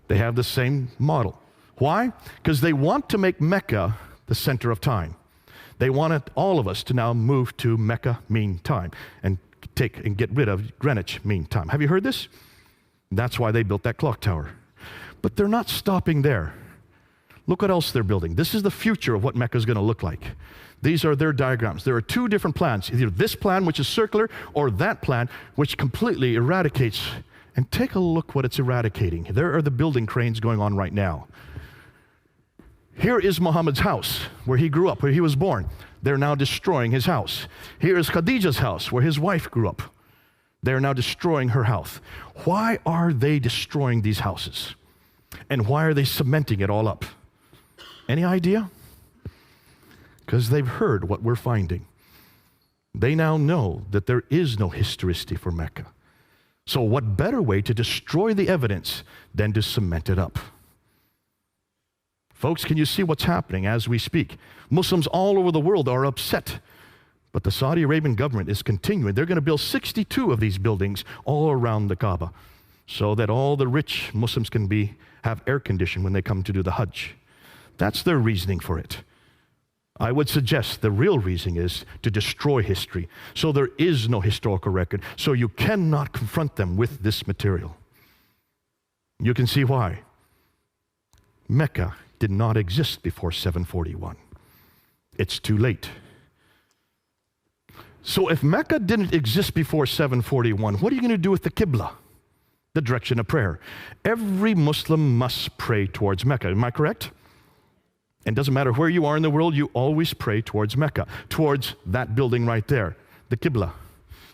They have the same model. Why? Because they want to make Mecca the center of time. They wanted all of us to now move to Mecca mean time and get rid of Greenwich mean time. Have you heard this? That's why they built that clock tower. But they're not stopping there. Look what else they're building. This is the future of what Mecca is going to look like. These are their diagrams. There are 2 different plans, either this plan, which is circular, or that plan, which completely eradicates. And take a look what it's eradicating. There are the building cranes going on right now. Here is Muhammad's house, where he grew up, where he was born. They're now destroying his house. Here is Khadija's house, where his wife grew up. They're now destroying her house. Why are they destroying these houses? And why are they cementing it all up? Any idea? Because they've heard what we're finding. They now know that there is no historicity for Mecca. So what better way to destroy the evidence than to cement it up? Folks, can you see what's happening as we speak? Muslims all over the world are upset. But the Saudi Arabian government is continuing. They're going to build 62 of these buildings all around the Kaaba so that all the rich Muslims can have air conditioning when they come to do the Hajj. That's their reasoning for it. I would suggest the real reason is to destroy history. So there is no historical record. So you cannot confront them with this material. You can see why. Mecca did not exist before 741. It's too late. So if Mecca didn't exist before 741, what are you going to do with the Qibla, the direction of prayer? Every Muslim must pray towards Mecca. Am I correct? And it doesn't matter where you are in the world, you always pray towards Mecca, towards that building right there, the Qibla.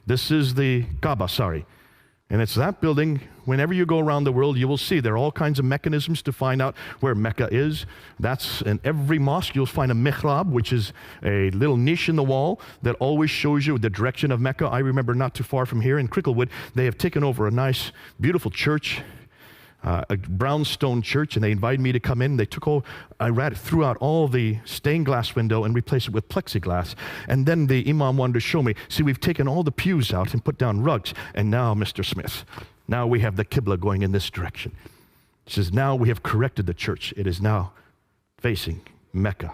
This is the Kaaba, sorry. And it's that building. Whenever you go around the world, you will see there are all kinds of mechanisms to find out where Mecca is. That's in every mosque. You'll find a mihrab, which is a little niche in the wall that always shows you the direction of Mecca. I remember not too far from here in Cricklewood, they have taken over a nice, beautiful church. a brownstone church, and they invited me to come in. They threw out all the stained glass window and replaced it with plexiglass. And then the imam wanted to show me, see, we've taken all the pews out and put down rugs. And now, Mr. Smith, now we have the Qibla going in this direction. He says, now we have corrected the church. It is now facing Mecca.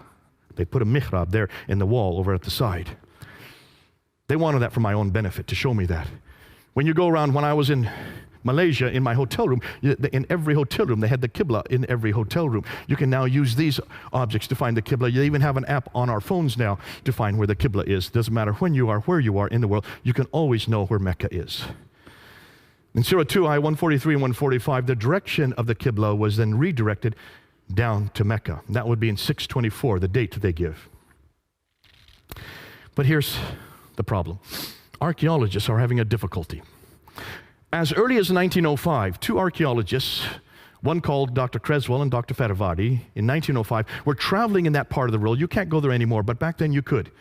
They put a mihrab there in the wall over at the side. They wanted that for my own benefit, to show me that. When you go around, when I was in Malaysia, in my hotel room, in every hotel room, they had the Qibla in every hotel room. You can now use these objects to find the Qibla. You even have an app on our phones now to find where the Qibla is. Doesn't matter when you are, where you are in the world, you can always know where Mecca is. In Surah 2, Ayah 143 and 145, the direction of the Qibla was then redirected down to Mecca. That would be in 624, the date they give. But here's the problem. Archaeologists are having a difficulty. As early as 1905, two archaeologists, one called Dr. Creswell and Dr. Fedavadi, in 1905, were traveling in that part of the world. You can't go there anymore, but back then you could.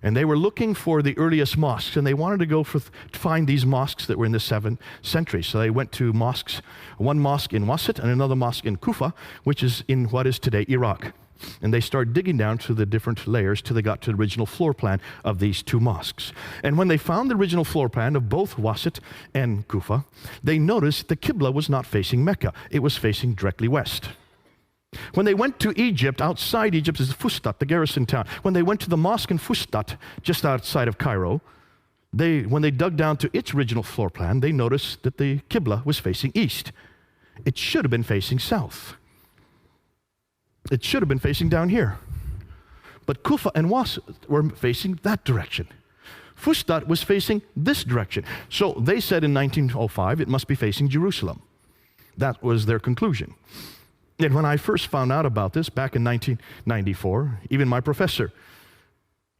And they were looking for the earliest mosques, and they wanted to go to find these mosques that were in the 7th century. So they went to mosques, one mosque in Wasit and another mosque in Kufa, which is in what is today Iraq. And they started digging down to the different layers till they got to the original floor plan of these two mosques. And when they found the original floor plan of both Wasit and Kufa, they noticed the Qibla was not facing Mecca. It was facing directly west. When they went to Egypt, outside Egypt is Fustat, the garrison town. When they went to the mosque in Fustat, just outside of Cairo, when they dug down to its original floor plan, they noticed that the Qibla was facing east. It should have been facing south. It should have been facing down here. But Kufa and Wasit were facing that direction. Fustat was facing this direction. So they said in 1905, it must be facing Jerusalem. That was their conclusion. And when I first found out about this back in 1994, even my professor,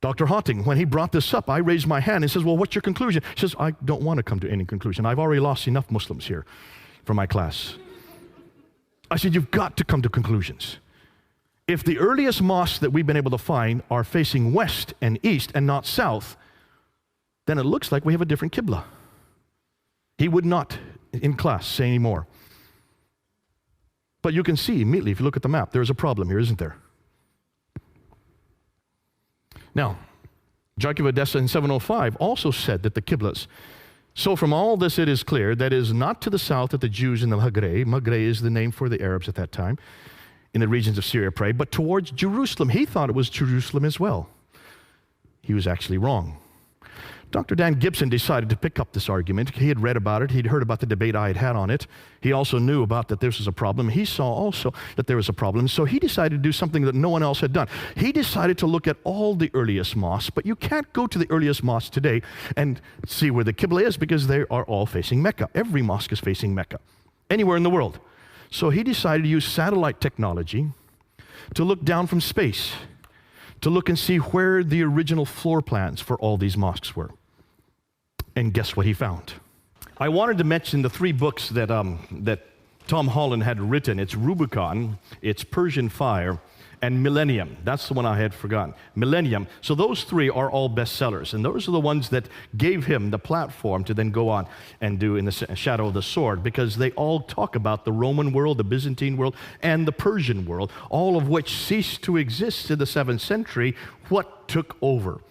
Dr. Hotting, when he brought this up, I raised my hand and says, well, what's your conclusion? He says, I don't want to come to any conclusion. I've already lost enough Muslims here for my class. I said, you've got to come to conclusions. If the earliest mosques that we've been able to find are facing west and east and not south, then it looks like we have a different Qibla. He would not, in class, say any more. But you can see immediately, if you look at the map, there's a problem here, isn't there? Now, Jarkey of Edessa in 705 also said that the Qiblas. So from all this it is clear that it is not to the south that the Jews in the Maghreb, Maghreb is the name for the Arabs at that time, in the regions of Syria pray, but towards Jerusalem. He thought it was Jerusalem as well. He was actually wrong. Dr. Dan Gibson decided to pick up this argument. He had read about it. He'd heard about the debate I had had on it. He also knew about that this was a problem. He saw also that there was a problem. So he decided to do something that no one else had done. He decided to look at all the earliest mosques, but you can't go to the earliest mosques today and see where the Qibla is because they are all facing Mecca. Every mosque is facing Mecca, anywhere in the world. So he decided to use satellite technology to look down from space, to look and see where the original floor plans for all these mosques were. And guess what he found? I wanted to mention the three books that Tom Holland had written. It's Rubicon, it's Persian Fire, and Millennium. That's the one I had forgotten. Millennium. So those three are all bestsellers, and those are the ones that gave him the platform to then go on and do In the Shadow of the Sword, because they all talk about the Roman world, the Byzantine world, and the Persian world, all of which ceased to exist in the 7th century. What took over?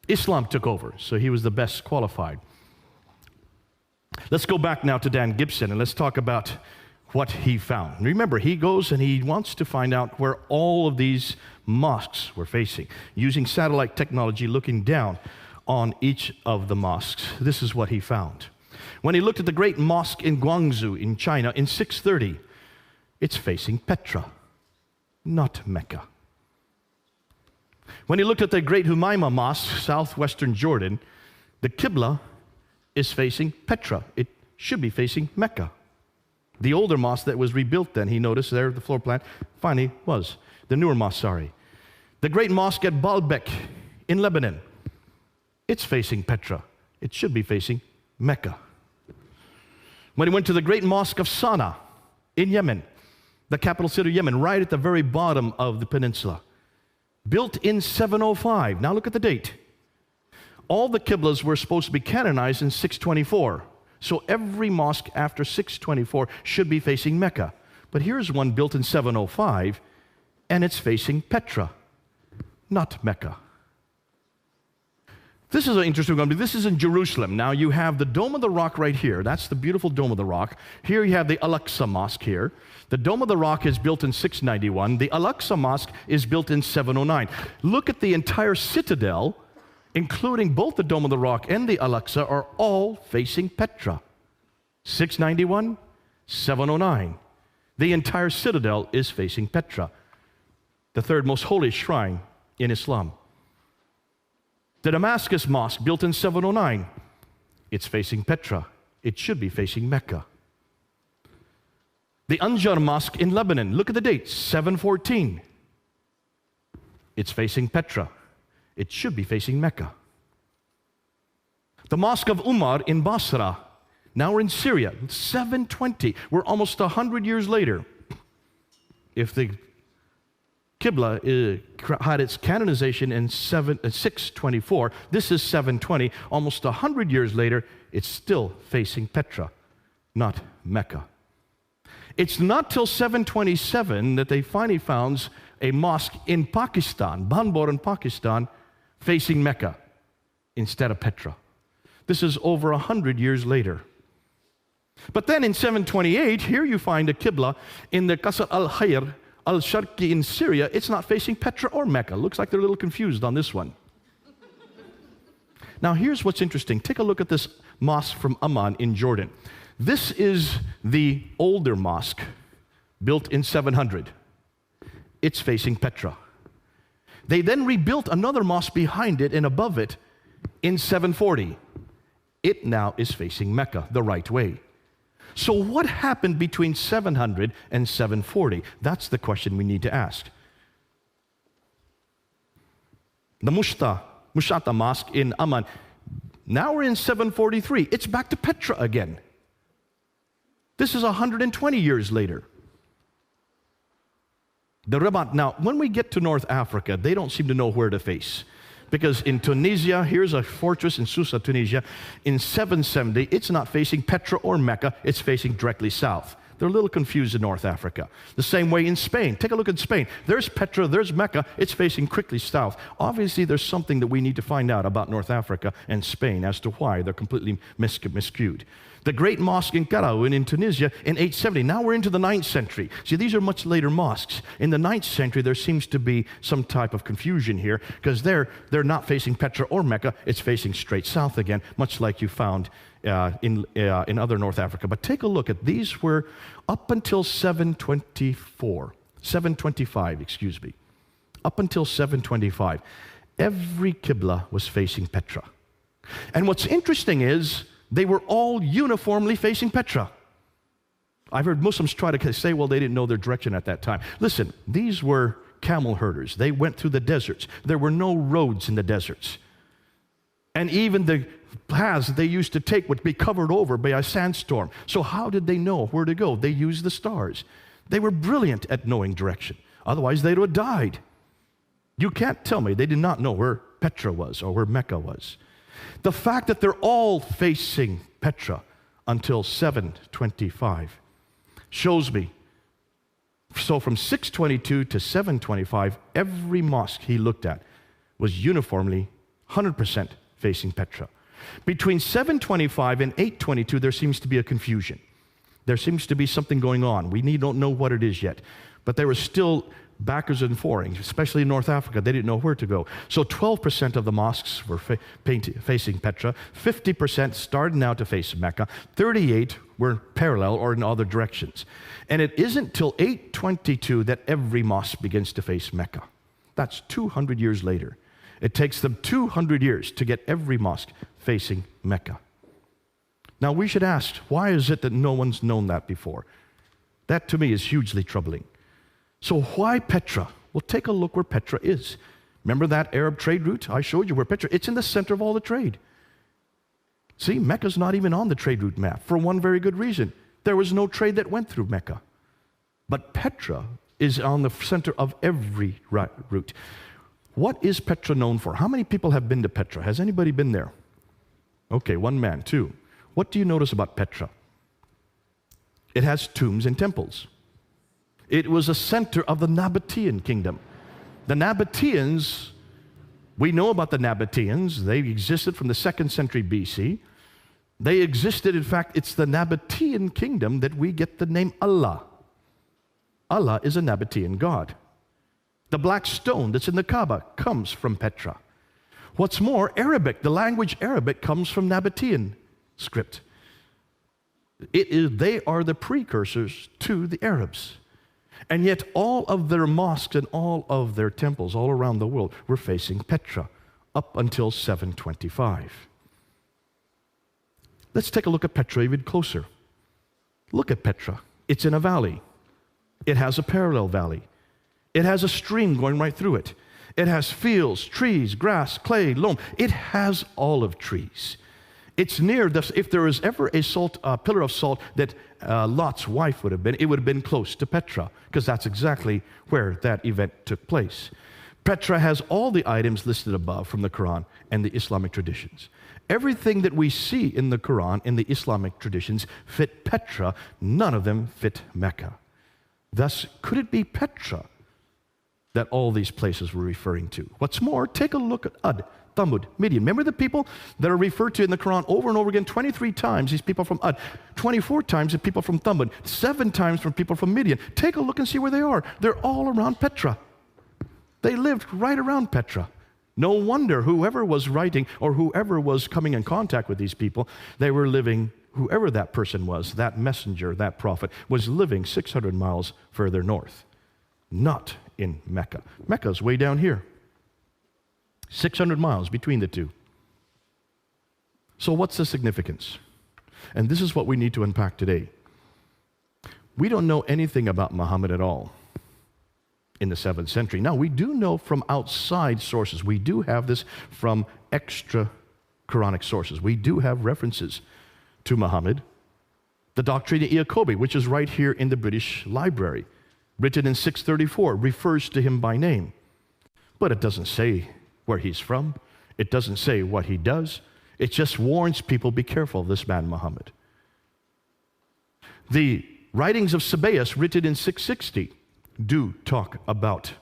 Islam took over, so he was the best qualified. Let's go back now to Dan Gibson, and let's talk about what he found. Remember, he goes and he wants to find out where all of these mosques were facing, using satellite technology, looking down on each of the mosques. This is what he found. When he looked at the great mosque in Guangzhou in China in 630, it's facing Petra, not Mecca. When he looked at the great Humayma Mosque, southwestern Jordan, the Qibla is facing Petra. It should be facing Mecca. The older mosque that was rebuilt then, he noticed there, the floor plan, finally was. The newer mosque, sorry. The great mosque at Baalbek in Lebanon, it's facing Petra. It should be facing Mecca. When he went to the great mosque of Sana'a in Yemen, the capital city of Yemen, right at the very bottom of the peninsula, built in 705. Now look at the date. All the Qiblas were supposed to be canonized in 624. So every mosque after 624 should be facing Mecca. But here's one built in 705, and it's facing Petra, not Mecca. This is an interesting one. This is in Jerusalem. Now you have the Dome of the Rock right here. That's the beautiful Dome of the Rock. Here you have the Al-Aqsa Mosque here. The Dome of the Rock is built in 691. The Al-Aqsa Mosque is built in 709. Look at the entire citadel, including both the Dome of the Rock and the Al-Aqsa, are all facing Petra. 691, 709. The entire citadel is facing Petra, the third most holy shrine in Islam. The Damascus Mosque, built in 709, it's facing Petra. It should be facing Mecca. The Anjar Mosque in Lebanon, look at the date, 714. It's facing Petra. It should be facing Mecca. The Mosque of Umar in Basra, now we're in Syria, 720. We're almost 100 years later. If the Qibla had its canonization in 624. This is 720. Almost 100 years later, it's still facing Petra, not Mecca. It's not till 727 that they finally found a mosque in Pakistan, Banbor in Pakistan, facing Mecca instead of Petra. This is over 100 years later. But then in 728, here you find a Qibla in the Qasr al-Khayr al-Sharqi in Syria. It's not facing Petra or Mecca. Looks like they're a little confused on this one. Now here's what's interesting. Take a look at this mosque from Amman in Jordan. This is the older mosque built in 700. It's facing Petra. They then rebuilt another mosque behind it and above it in 740. It now is facing Mecca the right way. So what happened between 700 and 740? That's the question we need to ask. The Mushata Mosque in Amman, now we're in 743. It's back to Petra again. This is 120 years later. The Rabat, now when we get to North Africa, they don't seem to know where to face. Because in Tunisia, here's a fortress in Susa, Tunisia, in 770, it's not facing Petra or Mecca, it's facing directly south. They're a little confused in North Africa. The same way in Spain. Take a look at Spain. There's Petra, there's Mecca, it's facing quickly south. Obviously, there's something that we need to find out about North Africa and Spain as to why they're completely miscued. The great mosque in Karaoun in Tunisia in 870. Now we're into the 9th century. See, these are much later mosques. In the 9th century, there seems to be some type of confusion here because they're not facing Petra or Mecca. It's facing straight south again, much like you found in other North Africa. But take a look at these were up until 725, excuse me. Up until 725, every Qibla was facing Petra. And what's interesting is they were all uniformly facing Petra. I've heard Muslims try to say, well, they didn't know their direction at that time. Listen, these were camel herders. They went through the deserts. There were no roads in the deserts. And even the paths they used to take would be covered over by a sandstorm. So how did they know where to go? They used the stars. They were brilliant at knowing direction. Otherwise, they would have died. You can't tell me they did not know where Petra was or where Mecca was. The fact that they're all facing Petra until 725 shows me. So from 622 to 725, every mosque he looked at was uniformly 100% facing Petra. Between 725 and 822, there seems to be a confusion. There seems to be something going on. We don't know what it is yet. But there was still backwards and forwards, especially in North Africa. They didn't know where to go. So 12% of the mosques were facing Petra. 50% started now to face Mecca. 38 were parallel or in other directions. And it isn't till 822 that every mosque begins to face Mecca. That's 200 years later. It takes them 200 years to get every mosque facing Mecca. Now we should ask, why is it that no one's known that before? That to me is hugely troubling. So why Petra? Well, take a look where Petra is. Remember that Arab trade route? I showed you where Petra, it's in the center of all the trade. See, Mecca's not even on the trade route map for one very good reason. There was no trade that went through Mecca. But Petra is on the center of every route. What is Petra known for? How many people have been to Petra? Has anybody been there? Okay, one man, two. What do you notice about Petra? It has tombs and temples. It was a center of the Nabatean kingdom. The Nabateans, we know about the Nabateans. They existed from the 2nd century BC. They existed, in fact, it's the Nabatean kingdom that we get the name Allah. Allah is a Nabatean god. The black stone that's in the Kaaba comes from Petra. What's more, Arabic, the language Arabic comes from Nabatean script. They are the precursors to the Arabs. And yet all of their mosques and all of their temples all around the world were facing Petra up until 725. Let's take a look at Petra even closer. Look at Petra. It's in a valley. It has a parallel valley. It has a stream going right through it. It has fields, trees, grass, clay, loam. It has olive trees. It's near this. If there was ever a pillar of salt that Lot's wife would have been, it would have been close to Petra, because that's exactly where that event took place. Petra has all the items listed above from the Quran and the Islamic traditions. Everything that we see in the Quran and the Islamic traditions fit Petra. None of them fit Mecca. Thus, could it be Petra that all these places were referring to? What's more, take a look at Ad, Thamud, Midian. Remember the people that are referred to in the Quran over and over again? 23 times these people from Ad, 24 times the people from Thamud, 7 times from people from Midian. Take a look and see where they are. They're all around Petra. They lived right around Petra. No wonder whoever was writing or whoever was coming in contact with these people, they were living, whoever that person was, that messenger, that prophet, was living 600 miles further north, not in Mecca. Mecca's way down here. 600 miles between the two. So what's the significance? And this is what we need to unpack today. We don't know anything about Muhammad at all in the 7th century. Now, we do know from outside sources. We do have this from extra Quranic sources. We do have references to Muhammad. The Doctrina Iacobi, which is right here in the British Library, written in 634, refers to him by name. But it doesn't say where he's from. It doesn't say what he does. It just warns people, be careful of this man Muhammad. The writings of Sabaeus, written in 660, do talk about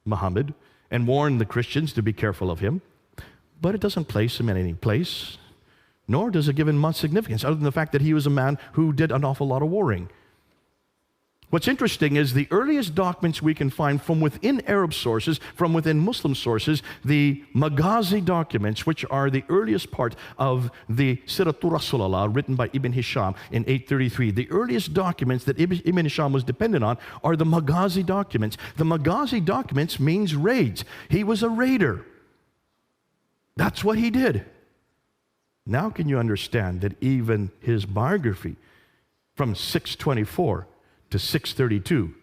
Muhammad and warn the Christians to be careful of him, but it doesn't place him in any place, nor does it give him much significance, other than the fact that he was a man who did an awful lot of warring. What's interesting is the earliest documents we can find from within Arab sources, from within Muslim sources, the Maghazi documents, which are the earliest part of the Siratul Rasulullah, written by Ibn Hisham in 833. The earliest documents that Ibn Hisham was dependent on are the Maghazi documents. The Maghazi documents means raids. He was a raider. That's what he did. Now can you understand that even his biography from 624 to 632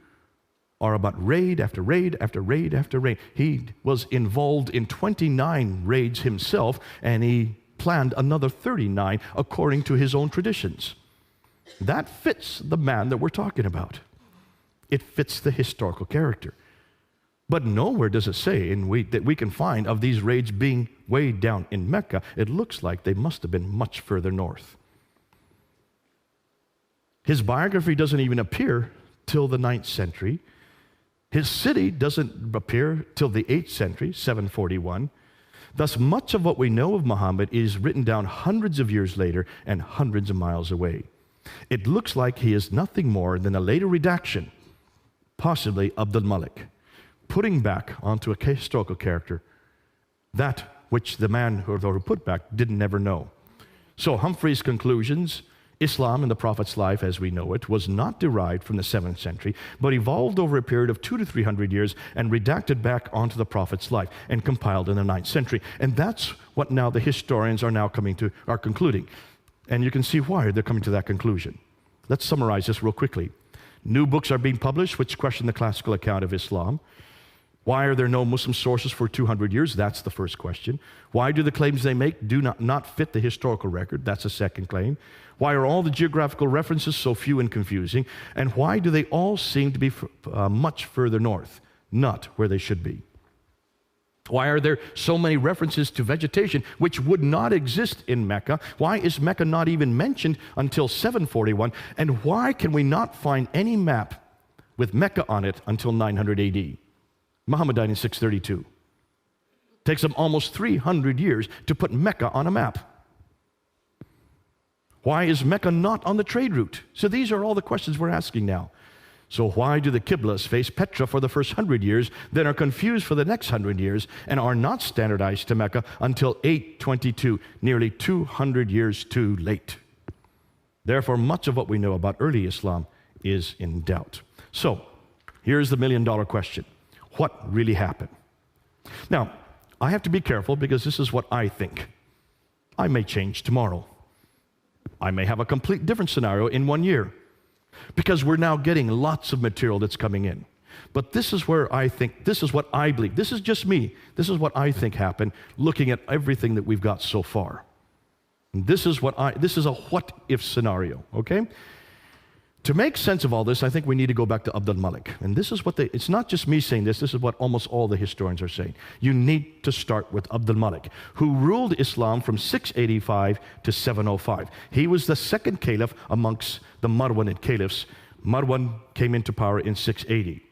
are about raid after raid after raid after raid. He was involved in 29 raids himself, and he planned another 39 according to his own traditions. That fits the man that we're talking about. It fits the historical character. But nowhere does it say that we can find of these raids being way down in Mecca. It looks like they must have been much further north. His biography doesn't even appear till the 9th century. His city doesn't appear till the 8th century, 741. Thus, much of what we know of Muhammad is written down hundreds of years later and hundreds of miles away. It looks like he is nothing more than a later redaction, possibly Abdul Malik, putting back onto a historical character that which the man who put back didn't never know. So Humphrey's conclusions, Islam in the Prophet's life as we know it was not derived from the 7th century, but evolved over a period of 200 to 300 years and redacted back onto the Prophet's life and compiled in the 9th century. And that's what now the historians are concluding. And you can see why they're coming to that conclusion. Let's summarize this real quickly. New books are being published which question the classical account of Islam. Why are there no Muslim sources for 200 years? That's the first question. Why do the claims they make do not fit the historical record? That's the second claim. Why are all the geographical references so few and confusing? And why do they all seem to be much further north, not where they should be? Why are there so many references to vegetation which would not exist in Mecca? Why is Mecca not even mentioned until 741? And why can we not find any map with Mecca on it until 900 AD? Muhammad died in 632. Takes them almost 300 years to put Mecca on a map. Why is Mecca not on the trade route? So these are all the questions we're asking now. So why do the Qiblas face Petra for the first 100 years, then are confused for the next 100 years, and are not standardized to Mecca until 822, nearly 200 years too late? Therefore, much of what we know about early Islam is in doubt. So, here's the million-dollar question. What really happened? Now, I have to be careful because this is what I think. I may change tomorrow. I may have a complete different scenario in 1 year, because we're now getting lots of material that's coming in. But this is where I think, this is what I believe. This is just me. This is what I think happened, looking at everything that we've got so far. And this is a what-if scenario, okay? To make sense of all this, I think we need to go back to Abd al-Malik. And this is what it's not just me saying this is what almost all the historians are saying. You need to start with Abd al-Malik, who ruled Islam from 685 to 705. He was the second caliph amongst the Marwanid caliphs. Marwan came into power in 680.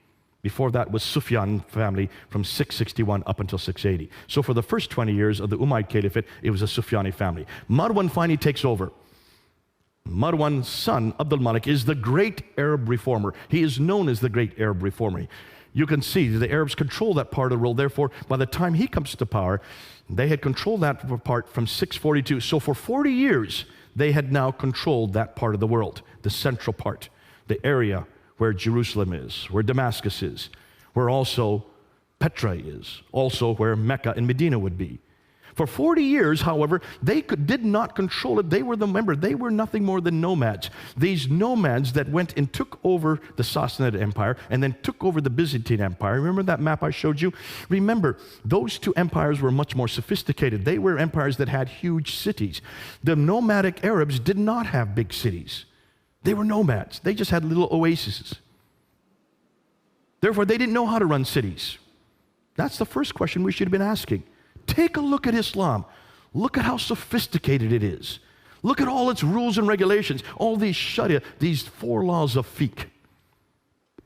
Before that was Sufyan family from 661 up until 680. So for the first 20 years of the Umayyad Caliphate, it was a Sufyani family. Marwan finally takes over. Marwan's son, Abd al-Malik, is the great Arab reformer. He is known as the great Arab reformer. You can see the Arabs control that part of the world. Therefore, by the time he comes to power, they had controlled that part from 642. So for 40 years, they had now controlled that part of the world, the central part, the area where Jerusalem is, where Damascus is, where also Petra is, also where Mecca and Medina would be. For 40 years, however, they did not control it. They were they were nothing more than nomads. These nomads that went and took over the Sassanid Empire and then took over the Byzantine Empire. Remember that map I showed you? Remember, those two empires were much more sophisticated. They were empires that had huge cities. The nomadic Arabs did not have big cities. They were nomads. They just had little oases. Therefore, they didn't know how to run cities. That's the first question we should have been asking. Take a look at Islam. Look at how sophisticated it is. Look at all its rules and regulations, all these sharia, these 4 laws of fiqh.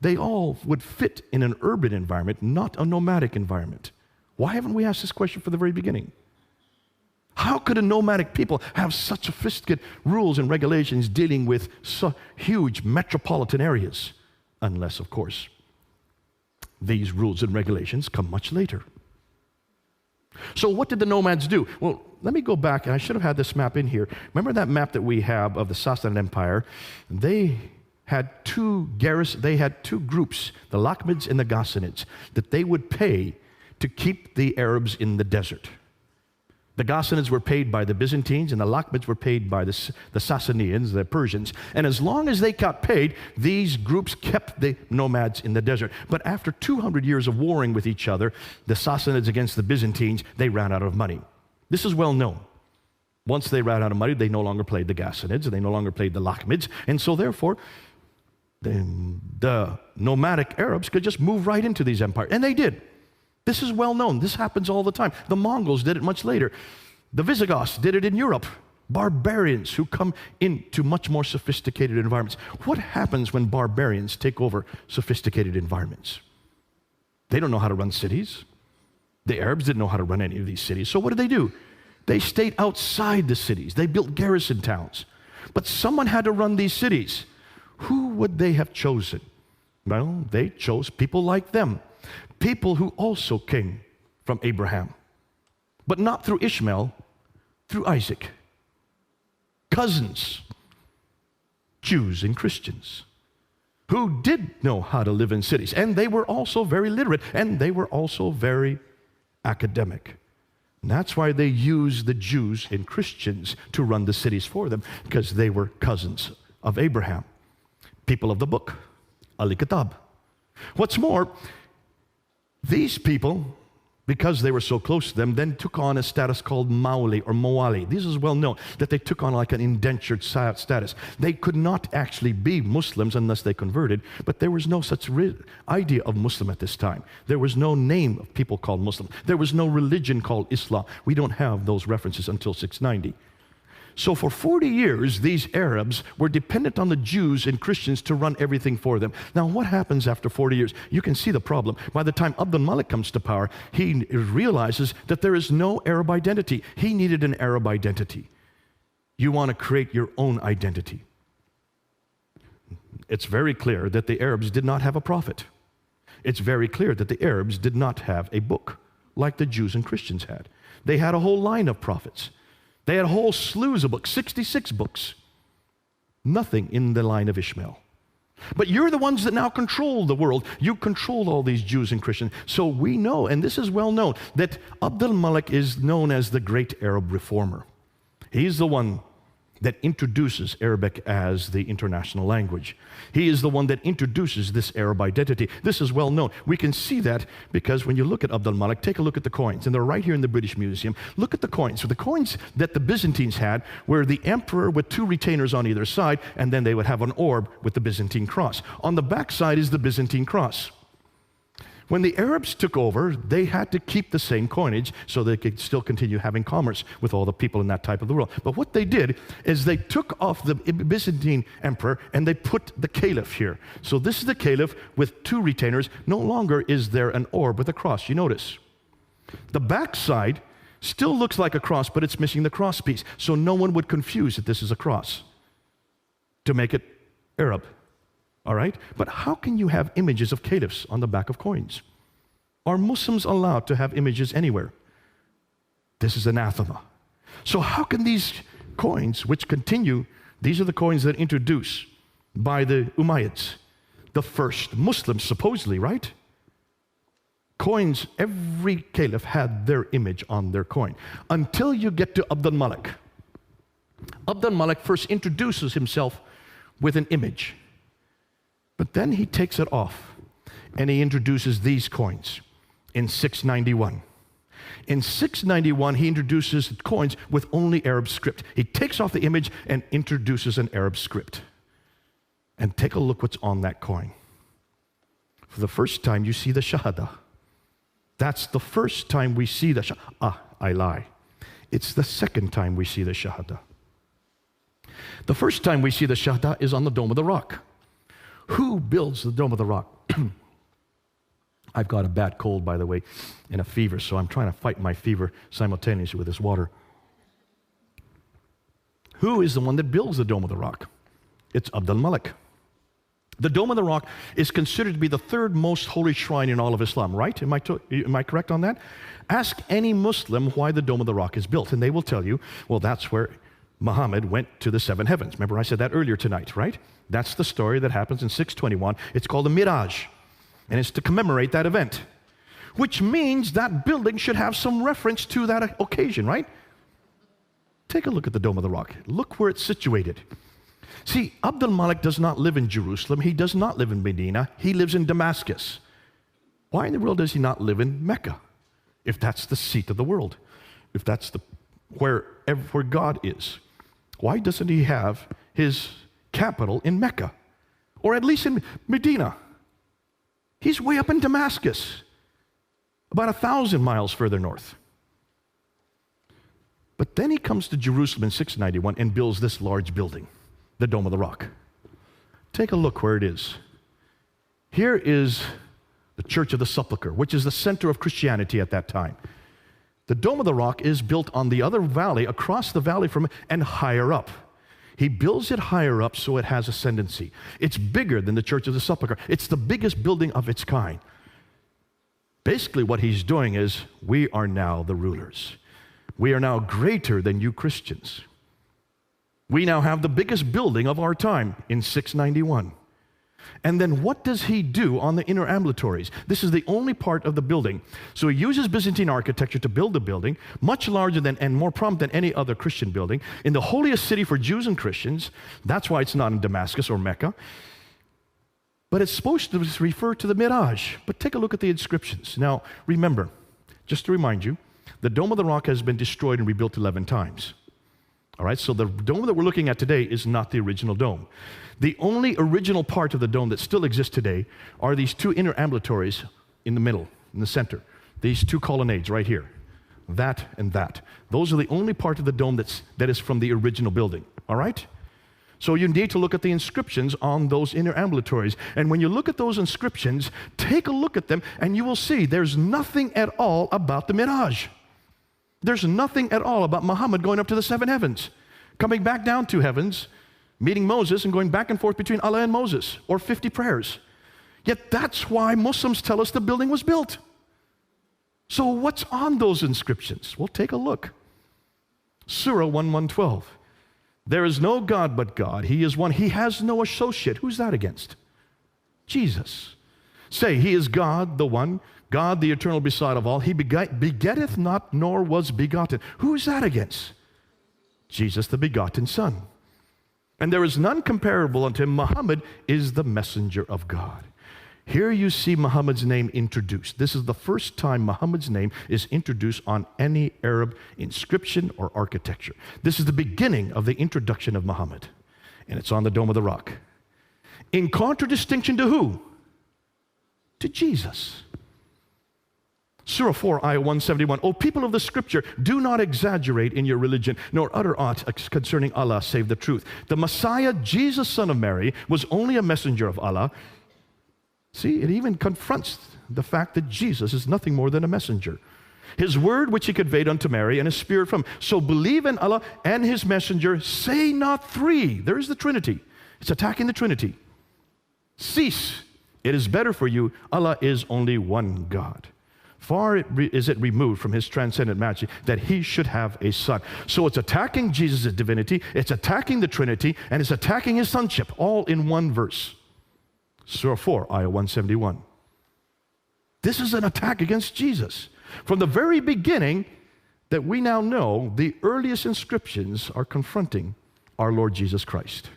They all would fit in an urban environment, not a nomadic environment. Why haven't we asked this question from the very beginning? How could a nomadic people have such sophisticated rules and regulations dealing with so huge metropolitan areas? Unless, of course, these rules and regulations come much later. So what did the nomads do? Well, let me go back, and I should have had this map in here. Remember that map that we have of the Sassanid Empire? They had two groups, the Lakhmids and the Ghassanids, that they would pay to keep the Arabs in the desert. The Ghassanids were paid by the Byzantines, and the Lakhmids were paid by the Sassanians, the Persians. And as long as they got paid, these groups kept the nomads in the desert. But after 200 years of warring with each other, the Sassanids against the Byzantines, they ran out of money. This is well known. Once they ran out of money, they no longer played the Ghassanids, and they no longer played the Lakhmids. And so therefore, the nomadic Arabs could just move right into these empires. And they did. This is well known. This happens all the time. The Mongols did it much later. The Visigoths did it in Europe. Barbarians who come into much more sophisticated environments. What happens when barbarians take over sophisticated environments? They don't know how to run cities. The Arabs didn't know how to run any of these cities. So what did they do? They stayed outside the cities. They built garrison towns. But someone had to run these cities. Who would they have chosen? Well, they chose people like them. People who also came from Abraham, but not through Ishmael, through Isaac. Cousins, Jews and Christians, who did know how to live in cities. And they were also very literate, and they were also very academic. And that's why they used the Jews and Christians to run the cities for them, because they were cousins of Abraham. People of the book, Al-Kitab. What's more, these people, because they were so close to them, then took on a status called Maoli or Moali. This is well known, that they took on like an indentured status. They could not actually be Muslims unless they converted, but there was no such idea of Muslim at this time. There was no name of people called Muslim. There was no religion called Islam. We don't have those references until 690. So for 40 years, these Arabs were dependent on the Jews and Christians to run everything for them. Now, what happens after 40 years? You can see the problem. By the time Abd al-Malik comes to power, he realizes that there is no Arab identity. He needed an Arab identity. You want to create your own identity. It's very clear that the Arabs did not have a prophet. It's very clear that the Arabs did not have a book like the Jews and Christians had. They had a whole line of prophets. They had whole slews of books, 66 books. Nothing in the line of Ishmael. But you're the ones that now control the world. You control all these Jews and Christians. So we know, and this is well known, that Abd al-Malik is known as the great Arab reformer. He's the one that introduces Arabic as the international language. He is the one that introduces this Arab identity. This is well known. We can see that because when you look at Abd al-Malik, take a look at the coins, and they're right here in the British Museum. Look at the coins. So the coins that the Byzantines had were the emperor with two retainers on either side, and then they would have an orb with the Byzantine cross. On the back side is the Byzantine cross. When the Arabs took over, they had to keep the same coinage so they could still continue having commerce with all the people in that type of the world. But what they did is they took off the Byzantine emperor and they put the caliph here. So this is the caliph with two retainers. No longer is there an orb with a cross. You notice. The back side still looks like a cross, but it's missing the cross piece. So no one would confuse that this is a cross to make it Arab. All right? But how can you have images of caliphs on the back of coins? Are Muslims allowed to have images anywhere? This is anathema. So how can these coins, which continue, these are the coins that are introduced by the Umayyads, the first Muslims, supposedly, right? Coins, every caliph had their image on their coin. Until you get to Abd al-Malik. Abd al-Malik first introduces himself with an image. But then he takes it off, and he introduces these coins in 691. In 691, he introduces coins with only Arab script. He takes off the image and introduces an Arab script. And take a look what's on that coin. For the first time, you see the Shahada. That's the first time we see the Shahada. I lie. It's the second time we see the Shahada. The first time we see the Shahada is on the Dome of the Rock. Who builds the Dome of the Rock? I've got a bad cold, by the way, and a fever, so I'm trying to fight my fever simultaneously with this water. Who is the one that builds the Dome of the Rock? It's Abd al-Malik. The Dome of the Rock is considered to be the third most holy shrine in all of Islam, right? Am I correct on that? Ask any Muslim why the Dome of the Rock is built, and they will tell you, well, that's where Muhammad went to the seven heavens. Remember I said that earlier tonight, right? That's the story that happens in 621. It's called the Miraj, and it's to commemorate that event, which means that building should have some reference to that occasion, right? Take a look at the Dome of the Rock. Look where it's situated. See, Abd al-Malik does not live in Jerusalem. He does not live in Medina. He lives in Damascus. Why in the world does he not live in Mecca? If that's the seat of the world, if that's where God is. Why doesn't he have his capital in Mecca? Or at least in Medina? He's way up in Damascus, about 1,000 miles further north. But then he comes to Jerusalem in 691 and builds this large building, the Dome of the Rock. Take a look where it is. Here is the Church of the Sepulchre, which is the center of Christianity at that time. The Dome of the Rock is built on the other valley, across the valley from it, and higher up. He builds it higher up so it has ascendancy. It's bigger than the Church of the Sepulchre. It's the biggest building of its kind. Basically, what he's doing is, we are now the rulers. We are now greater than you Christians. We now have the biggest building of our time in 691. And then what does he do on the inner ambulatories? This is the only part of the building. So he uses Byzantine architecture to build the building, much larger than and more prominent than any other Christian building, in the holiest city for Jews and Christians. That's why it's not in Damascus or Mecca. But it's supposed to refer to the Miraj. But take a look at the inscriptions. Now, remember, just to remind you, the Dome of the Rock has been destroyed and rebuilt 11 times. All right, so the dome that we're looking at today is not the original dome. The only original part of the dome that still exists today are these two inner ambulatories in the middle, in the center. These two colonnades right here, that and that. Those are the only part of the dome that is from the original building, all right? So you need to look at the inscriptions on those inner ambulatories. And when you look at those inscriptions, take a look at them and you will see there's nothing at all about the Miraj. There's nothing at all about Muhammad going up to the 7 heavens, coming back down 2 heavens, meeting Moses and going back and forth between Allah and Moses, or 50 prayers. Yet that's why Muslims tell us the building was built. So what's on those inscriptions? Well, take a look. Surah 1:12. There is no God but God. He is one. He has no associate. Who's that against? Jesus. Say, He is God, the one, God, the eternal beside of all. He begetteth not, nor was begotten. Who is that against? Jesus, the begotten Son. And there is none comparable unto him. Muhammad is the messenger of God. Here you see Muhammad's name introduced. This is the first time Muhammad's name is introduced on any Arab inscription or architecture. This is the beginning of the introduction of Muhammad, and it's on the Dome of the Rock. In contradistinction to who? To Jesus. Surah 4, Ayah 171. O people of the Scripture, do not exaggerate in your religion, nor utter aught concerning Allah save the truth. The Messiah, Jesus, son of Mary, was only a messenger of Allah. See, it even confronts the fact that Jesus is nothing more than a messenger. His word which he conveyed unto Mary, and his spirit from. So believe in Allah and his messenger. Say not three. There is the Trinity. It's attacking the Trinity. Cease. It is better for you. Allah is only one God. Far is it removed from his transcendent majesty that he should have a son. So it's attacking Jesus' divinity, it's attacking the Trinity, and it's attacking his sonship, all in one verse. Surah 4, Ayah 171. This is an attack against Jesus. From the very beginning that we now know, the earliest inscriptions are confronting our Lord Jesus Christ.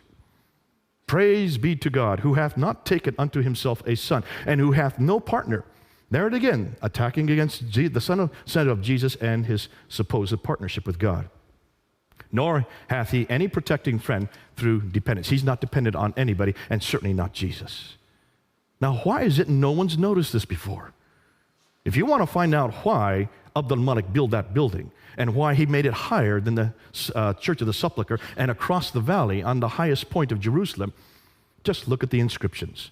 Praise be to God, who hath not taken unto himself a son, and who hath no partner. There it again, attacking against the Son of Jesus and his supposed partnership with God. Nor hath he any protecting friend through dependence. He's not dependent on anybody, and certainly not Jesus. Now, why is it no one's noticed this before? If you want to find out why Abdul Malik built that building, and why he made it higher than the Church of the Sepulchre and across the valley on the highest point of Jerusalem, just look at the inscriptions.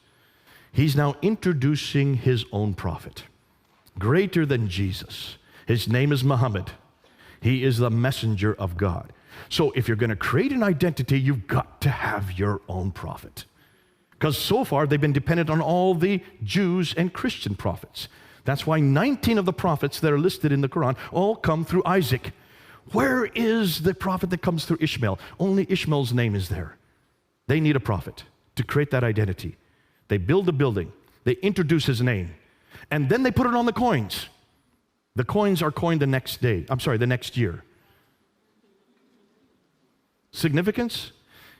He's now introducing his own prophet, greater than Jesus. His name is Muhammad. He is the messenger of God. So if you're going to create an identity, you've got to have your own prophet. Because so far, they've been dependent on all the Jews and Christian prophets. That's why 19 of the prophets that are listed in the Quran all come through Isaac. Where is the prophet that comes through Ishmael? Only Ishmael's name is there. They need a prophet to create that identity. They build the building. They introduce his name. And then they put it on the coins. The coins are coined the next year. Significance?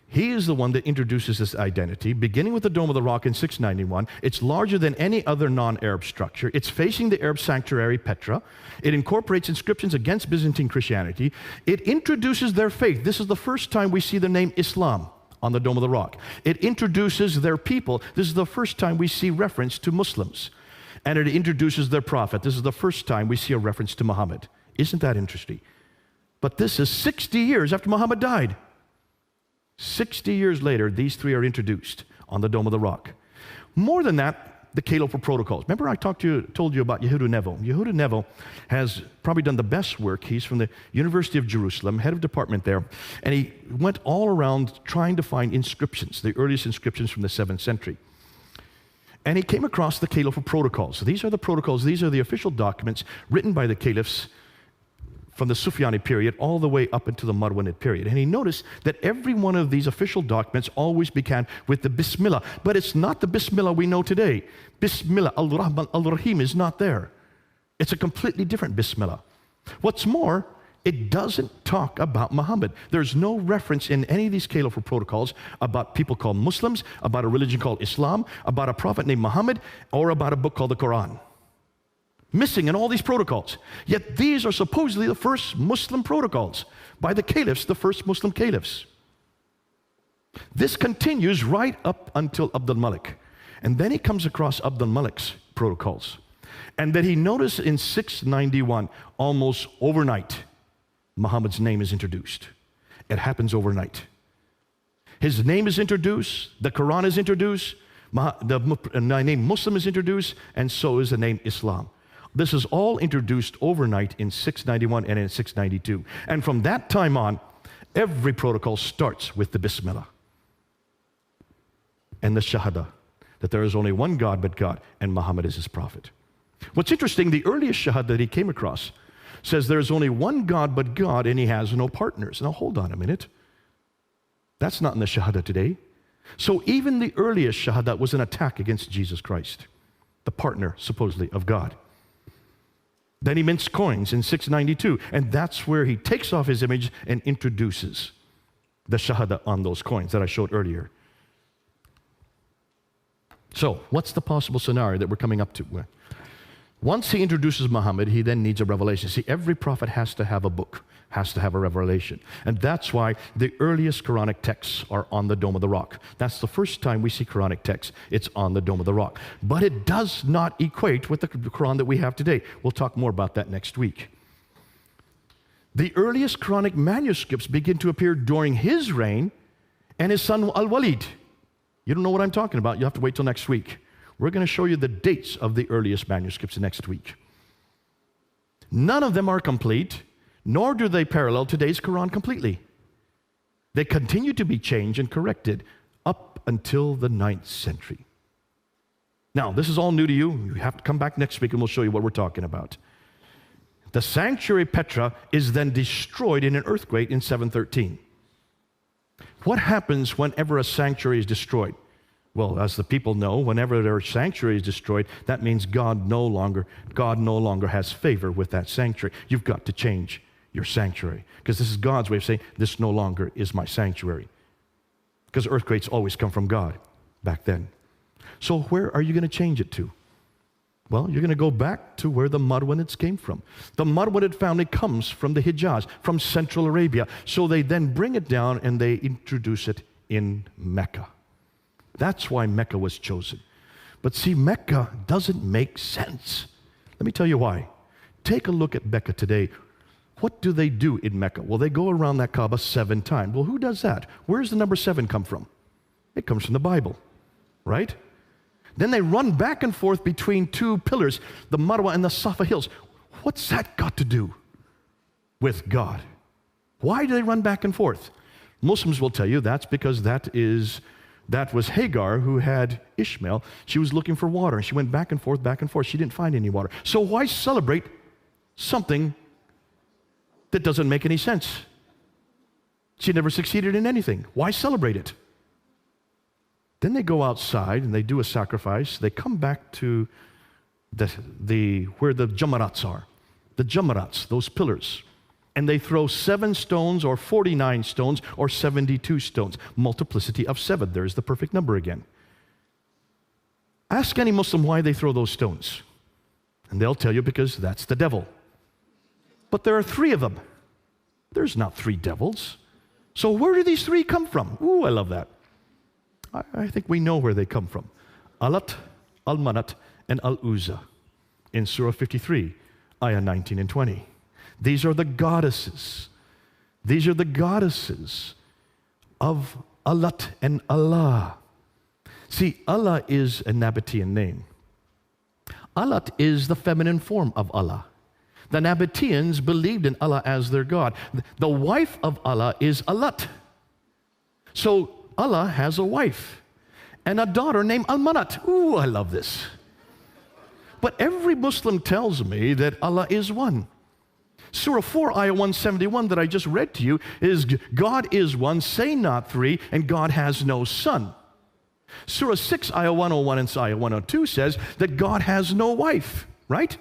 He is the one that introduces this identity, beginning with the Dome of the Rock in 691. It's larger than any other non-Arab structure. It's facing the Arab sanctuary, Petra. It incorporates inscriptions against Byzantine Christianity. It introduces their faith. This is the first time we see the name Islam on the Dome of the Rock. It introduces their people. This is the first time we see reference to Muslims. And it introduces their prophet. This is the first time we see a reference to Muhammad. Isn't that interesting? But this is 60 years after Muhammad died. 60 years later, these three are introduced on the Dome of the Rock. More than that, the Caliphal protocols. Remember I told you about Yehuda Nevo. Yehuda Nevo has probably done the best work. He's from the University of Jerusalem, head of department there, and he went all around trying to find inscriptions, the earliest inscriptions from the 7th century. And he came across the Caliphal protocols. So these are the protocols, these are the official documents written by the caliphs from the Sufyani period all the way up into the Marwanid period. And he noticed that every one of these official documents always began with the Bismillah. But it's not the Bismillah we know today. Bismillah, Al-Rahman, Al-Rahim is not there. It's a completely different Bismillah. What's more, it doesn't talk about Muhammad. There's no reference in any of these Caliphal protocols about people called Muslims, about a religion called Islam, about a prophet named Muhammad, or about a book called the Quran. missing in all these protocols. Yet these are supposedly the first Muslim protocols by the caliphs, the first Muslim caliphs. This continues right up until Abdul Malik. And then he comes across Abdul Malik's protocols. And then he noticed in 691, almost overnight, Muhammad's name is introduced. It happens overnight. His name is introduced, the Quran is introduced, the name Muslim is introduced, and so is the name Islam. This is all introduced overnight in 691 and in 692. And from that time on, every protocol starts with the Bismillah and the Shahada, that there is only one God but God, and Muhammad is his prophet. What's interesting, the earliest Shahada that he came across says there is only one God but God, and he has no partners. Now hold on a minute. That's not in the Shahada today. So even the earliest Shahada was an attack against Jesus Christ, the partner, supposedly, of God. Then he mints coins in 692, and that's where he takes off his image and introduces the Shahada on those coins that I showed earlier. So, what's the possible scenario that we're coming up to? Once he introduces Muhammad, he then needs a revelation. See, every prophet has to have a book, has to have a revelation. And that's why the earliest Quranic texts are on the Dome of the Rock. That's the first time we see Quranic texts. It's on the Dome of the Rock. But it does not equate with the Quran that we have today. We'll talk more about that next week. The earliest Quranic manuscripts begin to appear during his reign and his son Al-Walid. You don't know what I'm talking about. You'll have to wait till next week. We're going to show you the dates of the earliest manuscripts next week. None of them are complete, nor do they parallel today's Quran completely. They continue to be changed and corrected up until the 9th century. Now, this is all new to you. You have to come back next week and we'll show you what we're talking about. The sanctuary Petra is then destroyed in an earthquake in 713. What happens whenever a sanctuary is destroyed? Well, as the people know, whenever their sanctuary is destroyed, that means God no longer has favor with that sanctuary. You've got to change your sanctuary, because this is God's way of saying, this no longer is my sanctuary. Because earthquakes always come from God back then. So where are you going to change it to? Well, you're going to go back to where the Marwanids came from. The Marwanid family comes from the Hijaz, from Central Arabia. So they then bring it down and they introduce it in Mecca. That's why Mecca was chosen. But see, Mecca doesn't make sense. Let me tell you why. Take a look at Mecca today. What do they do in Mecca? Well, they go around that Kaaba 7 times. Well, who does that? Where does the number 7 come from? It comes from the Bible, right? Then they run back and forth between 2 pillars, the Marwa and the Safa hills. What's that got to do with God? Why do they run back and forth? Muslims will tell you that's because that was Hagar who had Ishmael. She was looking for water, and she went back and forth, back and forth. She didn't find any water. So why celebrate something that doesn't make any sense? She never succeeded in anything. Why celebrate it? Then they go outside and they do a sacrifice. They come back to where the Jamarats are. The Jamarats, those pillars. And they throw 7 stones or 49 stones or 72 stones. Multiplicity of 7. There's the perfect number again. Ask any Muslim why they throw those stones. And they'll tell you because that's the devil. But there are 3 of them. There's not 3 devils. So where do these 3 come from? Ooh, I love that. I think we know where they come from. Alat, Al-Manat, and Al-Uzza in Surah 53, ayah 19 and 20. These are the goddesses. These are the goddesses of Alat and Allah. See, Allah is a Nabatean name. Alat is the feminine form of Allah. The Nabateans believed in Allah as their God. The wife of Allah is Alat. So Allah has a wife and a daughter named Al-Manat. Ooh, I love this. But every Muslim tells me that Allah is one. Surah 4, ayah 171 that I just read to you is God is one, say not 3, and God has no son. Surah 6, ayah 101 and ayah 102 says that God has no wife, right?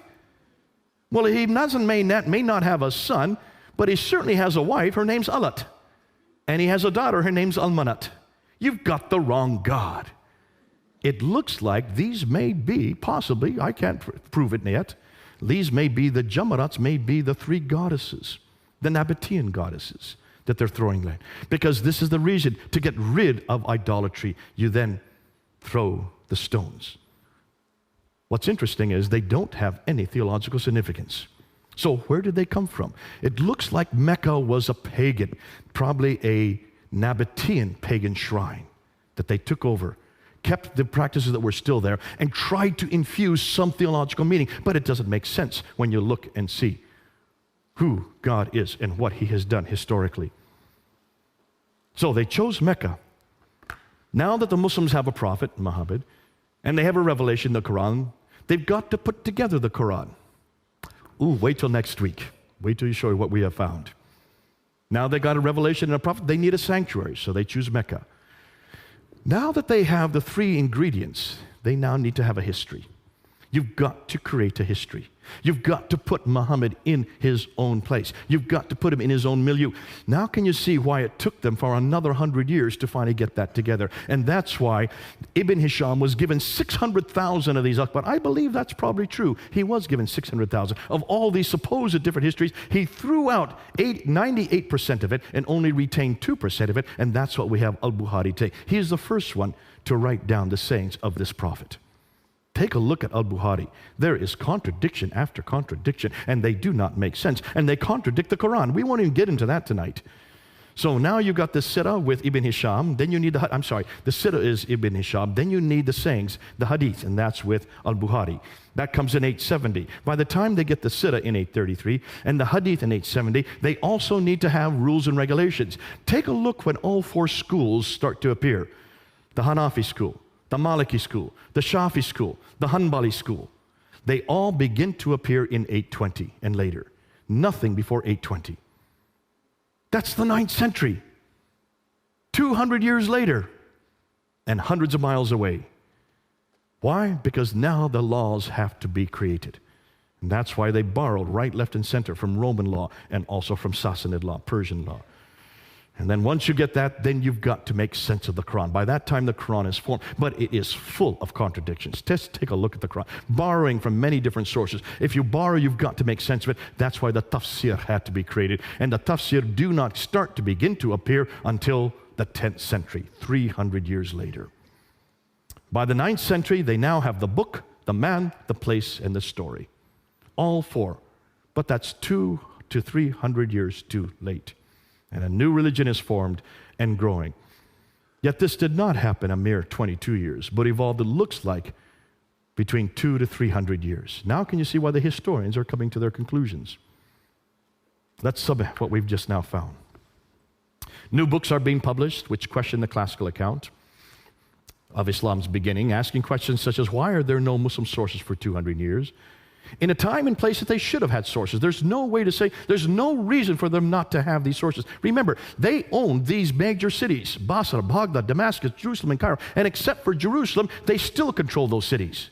Well, he may not have a son, but he certainly has a wife. Her name's Alat. And he has a daughter. Her name's Al-Manat. You've got the wrong God. It looks like these may be, possibly, I can't prove it yet, These may be, the Jamarats may be the three goddesses, the Nabatean goddesses that they're throwing in. Because this is the reason, to get rid of idolatry, you then throw the stones. What's interesting is they don't have any theological significance. So where did they come from? It looks like Mecca was a pagan, probably a Nabatean pagan shrine that they took over, kept the practices that were still there, and tried to infuse some theological meaning. But it doesn't make sense when you look and see who God is and what He has done historically. So they chose Mecca. Now that the Muslims have a prophet, Muhammad, and they have a revelation, the Quran, they've got to put together the Quran. Ooh, wait till next week. Wait till you show you what we have found. Now they got a revelation and a prophet, they need a sanctuary, so they choose Mecca. Now that they have the three ingredients, they now need to have a history. You've got to create a history. You've got to put Muhammad in his own place. You've got to put him in his own milieu. Now can you see why it took them for another 100 years to finally get that together? And that's why Ibn Hisham was given 600,000 of these Akhbar. I believe that's probably true. He was given 600,000. Of all these supposed different histories, he threw out 98% of it and only retained 2% of it, and that's what we have Al-Bukhari take. He is the first one to write down the sayings of this prophet. Take a look at Al-Bukhari. There is contradiction after contradiction, and they do not make sense, and they contradict the Quran. We won't even get into that tonight. So now you've got the Sirah with Ibn Hisham, then you need the Sirah is Ibn Hisham, then you need the sayings, the Hadith, and that's with Al-Bukhari. That comes in 870. By the time they get the Sirah in 833 and the Hadith in 870, they also need to have rules and regulations. Take a look when all four schools start to appear. The Hanafi school, the Maliki school, the Shafi school, the Hanbali school. They all begin to appear in 820 and later. Nothing before 820. That's the 9th century. 200 years later and hundreds of miles away. Why? Because now the laws have to be created. And that's why they borrowed right, left, and center from Roman law and also from Sassanid law, Persian law. And then once you get that, then you've got to make sense of the Quran. By that time, the Quran is formed, but it is full of contradictions. Just take a look at the Quran, borrowing from many different sources. If you borrow, you've got to make sense of it. That's why the tafsir had to be created. And the tafsir do not start to begin to appear until the 10th century, 300 years later. By the 9th century, they now have the book, the man, the place, and the story. All four. But that's 200 to 300 years too late. And a new religion is formed and growing. Yet this did not happen a mere 22 years, but evolved, it looks like, between 200 to 300 years. Now can you see why the historians are coming to their conclusions? That's what we've just now found. New books are being published which question the classical account of Islam's beginning, asking questions such as, why are there no Muslim sources for 200 years? In a time and place that they should have had sources. There's no way to say, there's no reason for them not to have these sources. Remember, they owned these major cities, Basra, Baghdad, Damascus, Jerusalem, and Cairo. And except for Jerusalem, they still control those cities.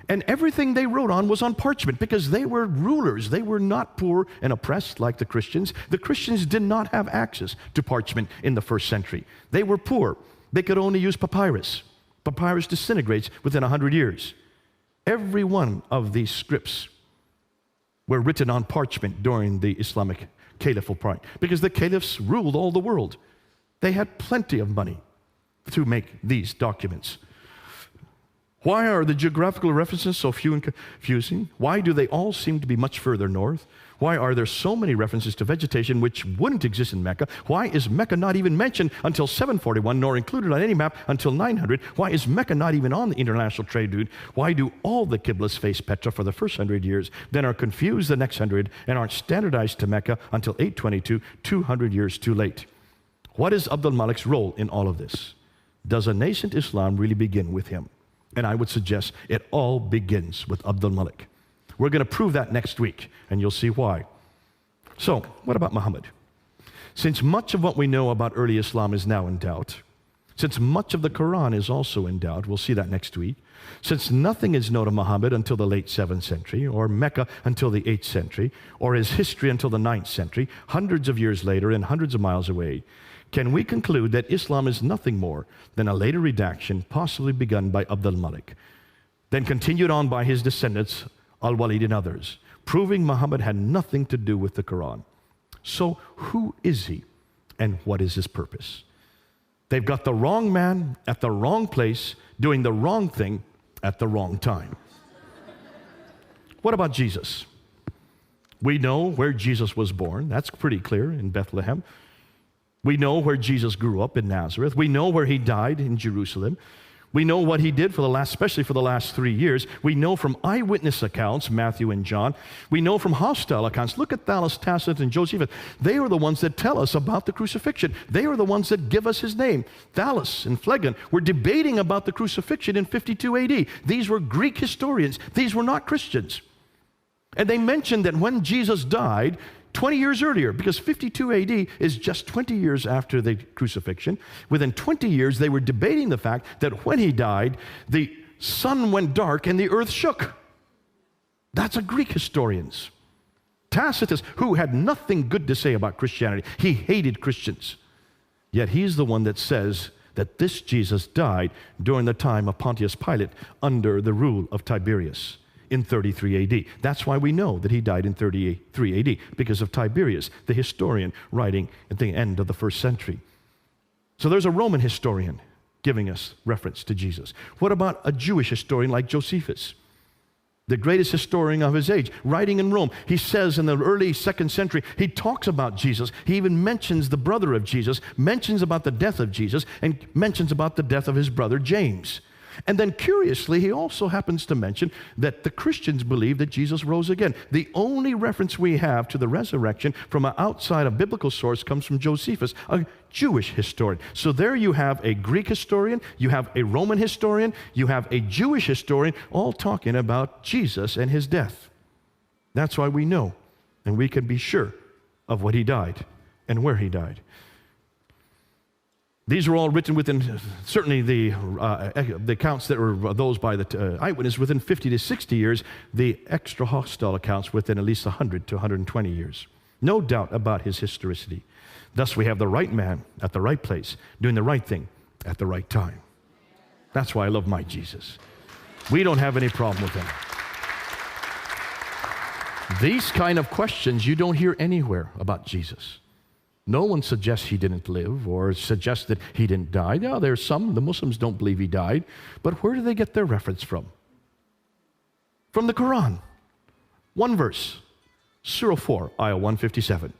And everything they wrote on was on parchment because they were rulers. They were not poor and oppressed like the Christians. The Christians did not have access to parchment in the 1st century. They were poor. They could only use papyrus. Papyrus disintegrates within 100 years. Every one of these scripts were written on parchment during the Islamic caliphal period because the caliphs ruled all the world. They had plenty of money to make these documents. Why are the geographical references so few and confusing? Why do they all seem to be much further north? Why are there so many references to vegetation which wouldn't exist in Mecca? Why is Mecca not even mentioned until 741, nor included on any map until 900? Why is Mecca not even on the international trade route? Why do all the Qiblas face Petra for the first 100 years, then are confused the next 100, and aren't standardized to Mecca until 822, 200 years too late? What is Abdul Malik's role in all of this? Does a nascent Islam really begin with him? And I would suggest it all begins with Abdul Malik. We're going to prove that next week, and you'll see why. So, what about Muhammad? Since much of what we know about early Islam is now in doubt, since much of the Quran is also in doubt, we'll see that next week, since nothing is known of Muhammad until the late 7th century, or Mecca until the 8th century, or his history until the 9th century, hundreds of years later and hundreds of miles away, can we conclude that Islam is nothing more than a later redaction possibly begun by Abdul Malik, then continued on by his descendants Al-Walid and others, proving Muhammad had nothing to do with the Quran. So who is he, and what is his purpose? They've got the wrong man at the wrong place, doing the wrong thing at the wrong time. What about Jesus? We know where Jesus was born. That's pretty clear, in Bethlehem. We know where Jesus grew up, in Nazareth. We know where he died, in Jerusalem. We know what he did especially for the last 3 years. We know from eyewitness accounts, Matthew and John. We know from hostile accounts. Look at Thallus, Tacitus, and Josephus. They are the ones that tell us about the crucifixion. They are the ones that give us his name. Thallus and Phlegon were debating about the crucifixion in 52 AD. These were Greek historians. These were not Christians. And they mentioned that when Jesus died, 20 years earlier, because 52 AD is just 20 years after the crucifixion, within 20 years they were debating the fact that when he died, the sun went dark and the earth shook. That's a Greek historians. Tacitus, who had nothing good to say about Christianity, he hated Christians. Yet he's the one that says that this Jesus died during the time of Pontius Pilate under the rule of Tiberius in 33 AD. That's why we know that he died in 33 AD, because of Tiberius, the historian writing at the end of the first century. So there's a Roman historian giving us reference to Jesus. What about a Jewish historian like Josephus, the greatest historian of his age, writing in Rome? He says in the early 2nd century, he talks about Jesus. He even mentions the brother of Jesus, mentions about the death of Jesus, and mentions about the death of his brother James. And then curiously, he also happens to mention that the Christians believe that Jesus rose again. The only reference we have to the resurrection from outside a biblical source comes from Josephus, a Jewish historian. So there you have a Greek historian, you have a Roman historian, you have a Jewish historian, all talking about Jesus and his death. That's why we know, and we can be sure of what he died and where he died. These were all written within, certainly the accounts that were those by the eyewitness, within 50 to 60 years, the extra hostile accounts within at least 100 to 120 years. No doubt about his historicity. Thus we have the right man at the right place, doing the right thing at the right time. That's why I love my Jesus. We don't have any problem with him. These kind of questions you don't hear anywhere about Jesus. No one suggests he didn't live or suggests that he didn't die. Now, there's some, the Muslims don't believe he died, but where do they get their reference from? From the Quran. One verse, Surah 4, Ayah 157.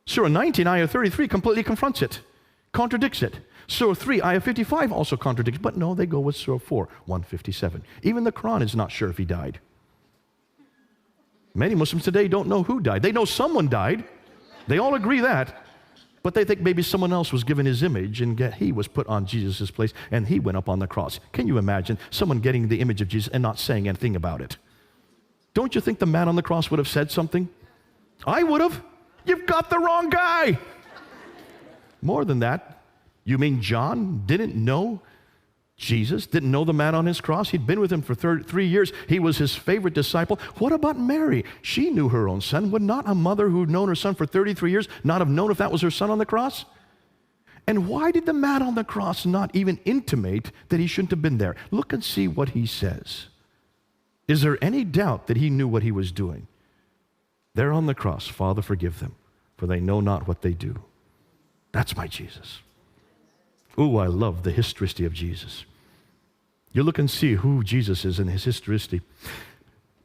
Surah 19, Ayah 33 completely confronts it, contradicts it. Surah 3, Ayah 55 also contradicts, but no, they go with Surah 4, 157. Even the Quran is not sure if he died. Many Muslims today don't know who died. They know someone died. They all agree that, but they think maybe someone else was given his image and he was put on Jesus' place and he went up on the cross. Can you imagine someone getting the image of Jesus and not saying anything about it? Don't you think the man on the cross would have said something? I would have. You've got the wrong guy. More than that, you mean John didn't know Jesus, didn't know the man on his cross? He'd been with him for 3 years. He was his favorite disciple. What about Mary? She knew her own son. Would not a mother who'd known her son for 33 years not have known if that was her son on the cross? And why did the man on the cross not even intimate that he shouldn't have been there? Look and see what he says. Is there any doubt that he knew what he was doing? There on the cross, Father, forgive them, for they know not what they do. That's my Jesus. Ooh, I love the historicity of Jesus. You look and see who Jesus is in his historicity.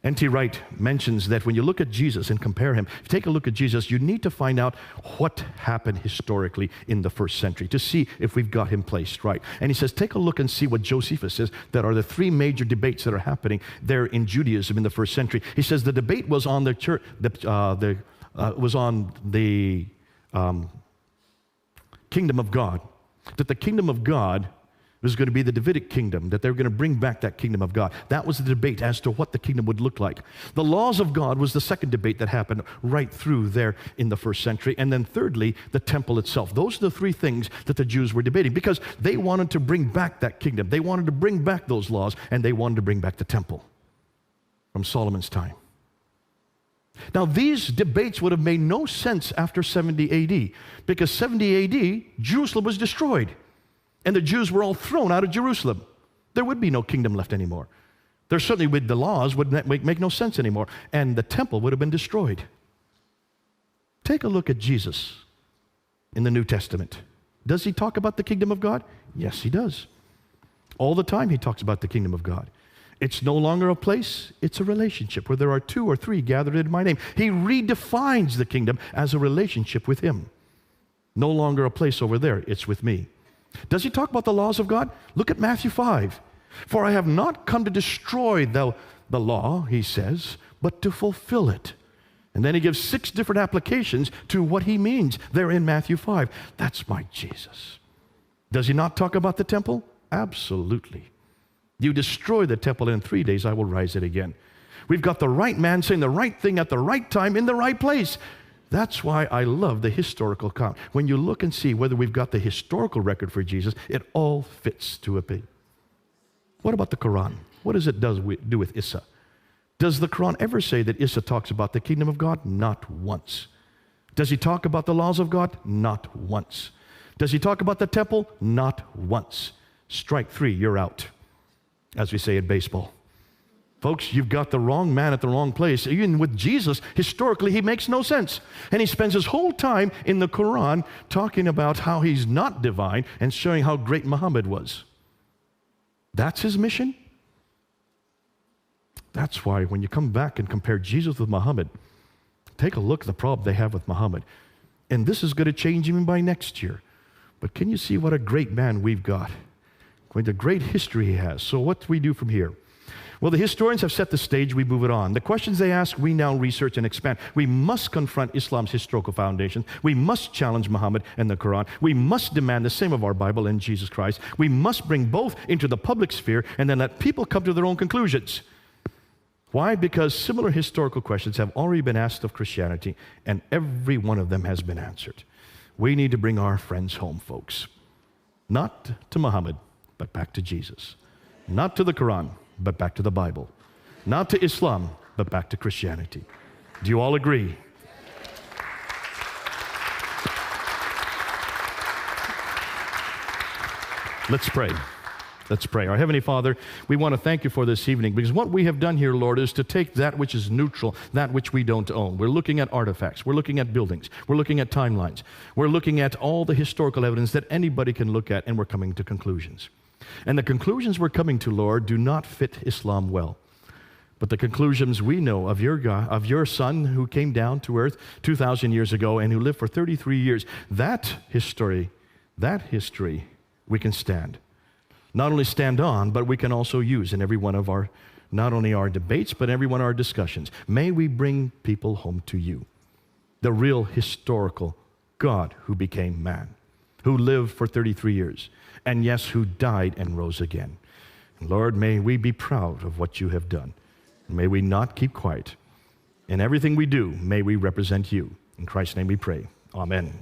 N.T. Wright mentions that when you look at Jesus and compare him, if you take a look at Jesus, you need to find out what happened historically in the first century to see if we've got him placed right. And he says, take a look and see what Josephus says that are the 3 major debates that are happening there in Judaism in the first century. He says the debate was on the church, kingdom of God, that the kingdom of God was going to be the Davidic kingdom, that they were going to bring back that kingdom of God. That was the debate as to what the kingdom would look like. The laws of God was the second debate that happened right through there in the first century. And then thirdly, the temple itself. Those are the 3 things that the Jews were debating because they wanted to bring back that kingdom. They wanted to bring back those laws, and they wanted to bring back the temple from Solomon's time. Now, these debates would have made no sense after 70 AD because 70 AD, Jerusalem was destroyed. And the Jews were all thrown out of Jerusalem. There would be no kingdom left anymore. There certainly with the laws would make no sense anymore, and the temple would have been destroyed. Take a look at Jesus in the New Testament. Does he talk about the kingdom of God? Yes, he does. All the time he talks about the kingdom of God. It's no longer a place, it's a relationship where there are 2 or 3 gathered in my name. He redefines the kingdom as a relationship with him. No longer a place over there, it's with me. Does he talk about the laws of God? Look at Matthew 5. For I have not come to destroy the law, he says, but to fulfill it. And then he gives 6 different applications to what he means there in Matthew 5. That's my Jesus. Does he not talk about the temple? Absolutely. You destroy the temple, and in 3 days I will rise it again. We've got the right man saying the right thing at the right time in the right place. That's why I love the historical account. When you look and see whether we've got the historical record for Jesus, it all fits to a P. What about the Quran? What does it do with Isa? Does the Quran ever say that Isa talks about the kingdom of God? Not once. Does he talk about the laws of God? Not once. Does he talk about the temple? Not once. Strike 3, you're out, as we say in baseball. Folks, you've got the wrong man at the wrong place. Even with Jesus, historically, he makes no sense. And he spends his whole time in the Quran talking about how he's not divine and showing how great Muhammad was. That's his mission? That's why when you come back and compare Jesus with Muhammad, take a look at the problem they have with Muhammad. And this is going to change even by next year. But can you see what a great man we've got? What a great history he has. So what do we do from here? Well, the historians have set the stage, we move it on. The questions they ask, we now research and expand. We must confront Islam's historical foundation. We must challenge Muhammad and the Quran. We must demand the same of our Bible and Jesus Christ. We must bring both into the public sphere and then let people come to their own conclusions. Why? Because similar historical questions have already been asked of Christianity, and every one of them has been answered. We need to bring our friends home, folks. Not to Muhammad, but back to Jesus. Not to the Quran, but back to the Bible. Not to Islam, but back to Christianity. Do you all agree? Let's pray. Let's pray. Our Heavenly Father, we want to thank you for this evening, because what we have done here, Lord, is to take that which is neutral, that which we don't own. We're looking at artifacts. We're looking at buildings. We're looking at timelines. We're looking at all the historical evidence that anybody can look at, and we're coming to conclusions. And the conclusions we're coming to, Lord, do not fit Islam well. But the conclusions we know of your God, of your Son who came down to earth 2,000 years ago and who lived for 33 years, that history we can stand. Not only stand on, but we can also use in every one of our, not only our debates, but every one of our discussions. May we bring people home to you, the real historical God who became man, who lived for 33 years, and yes, who died and rose again. Lord, may we be proud of what you have done. May we not keep quiet. In everything we do, may we represent you. In Christ's name we pray. Amen.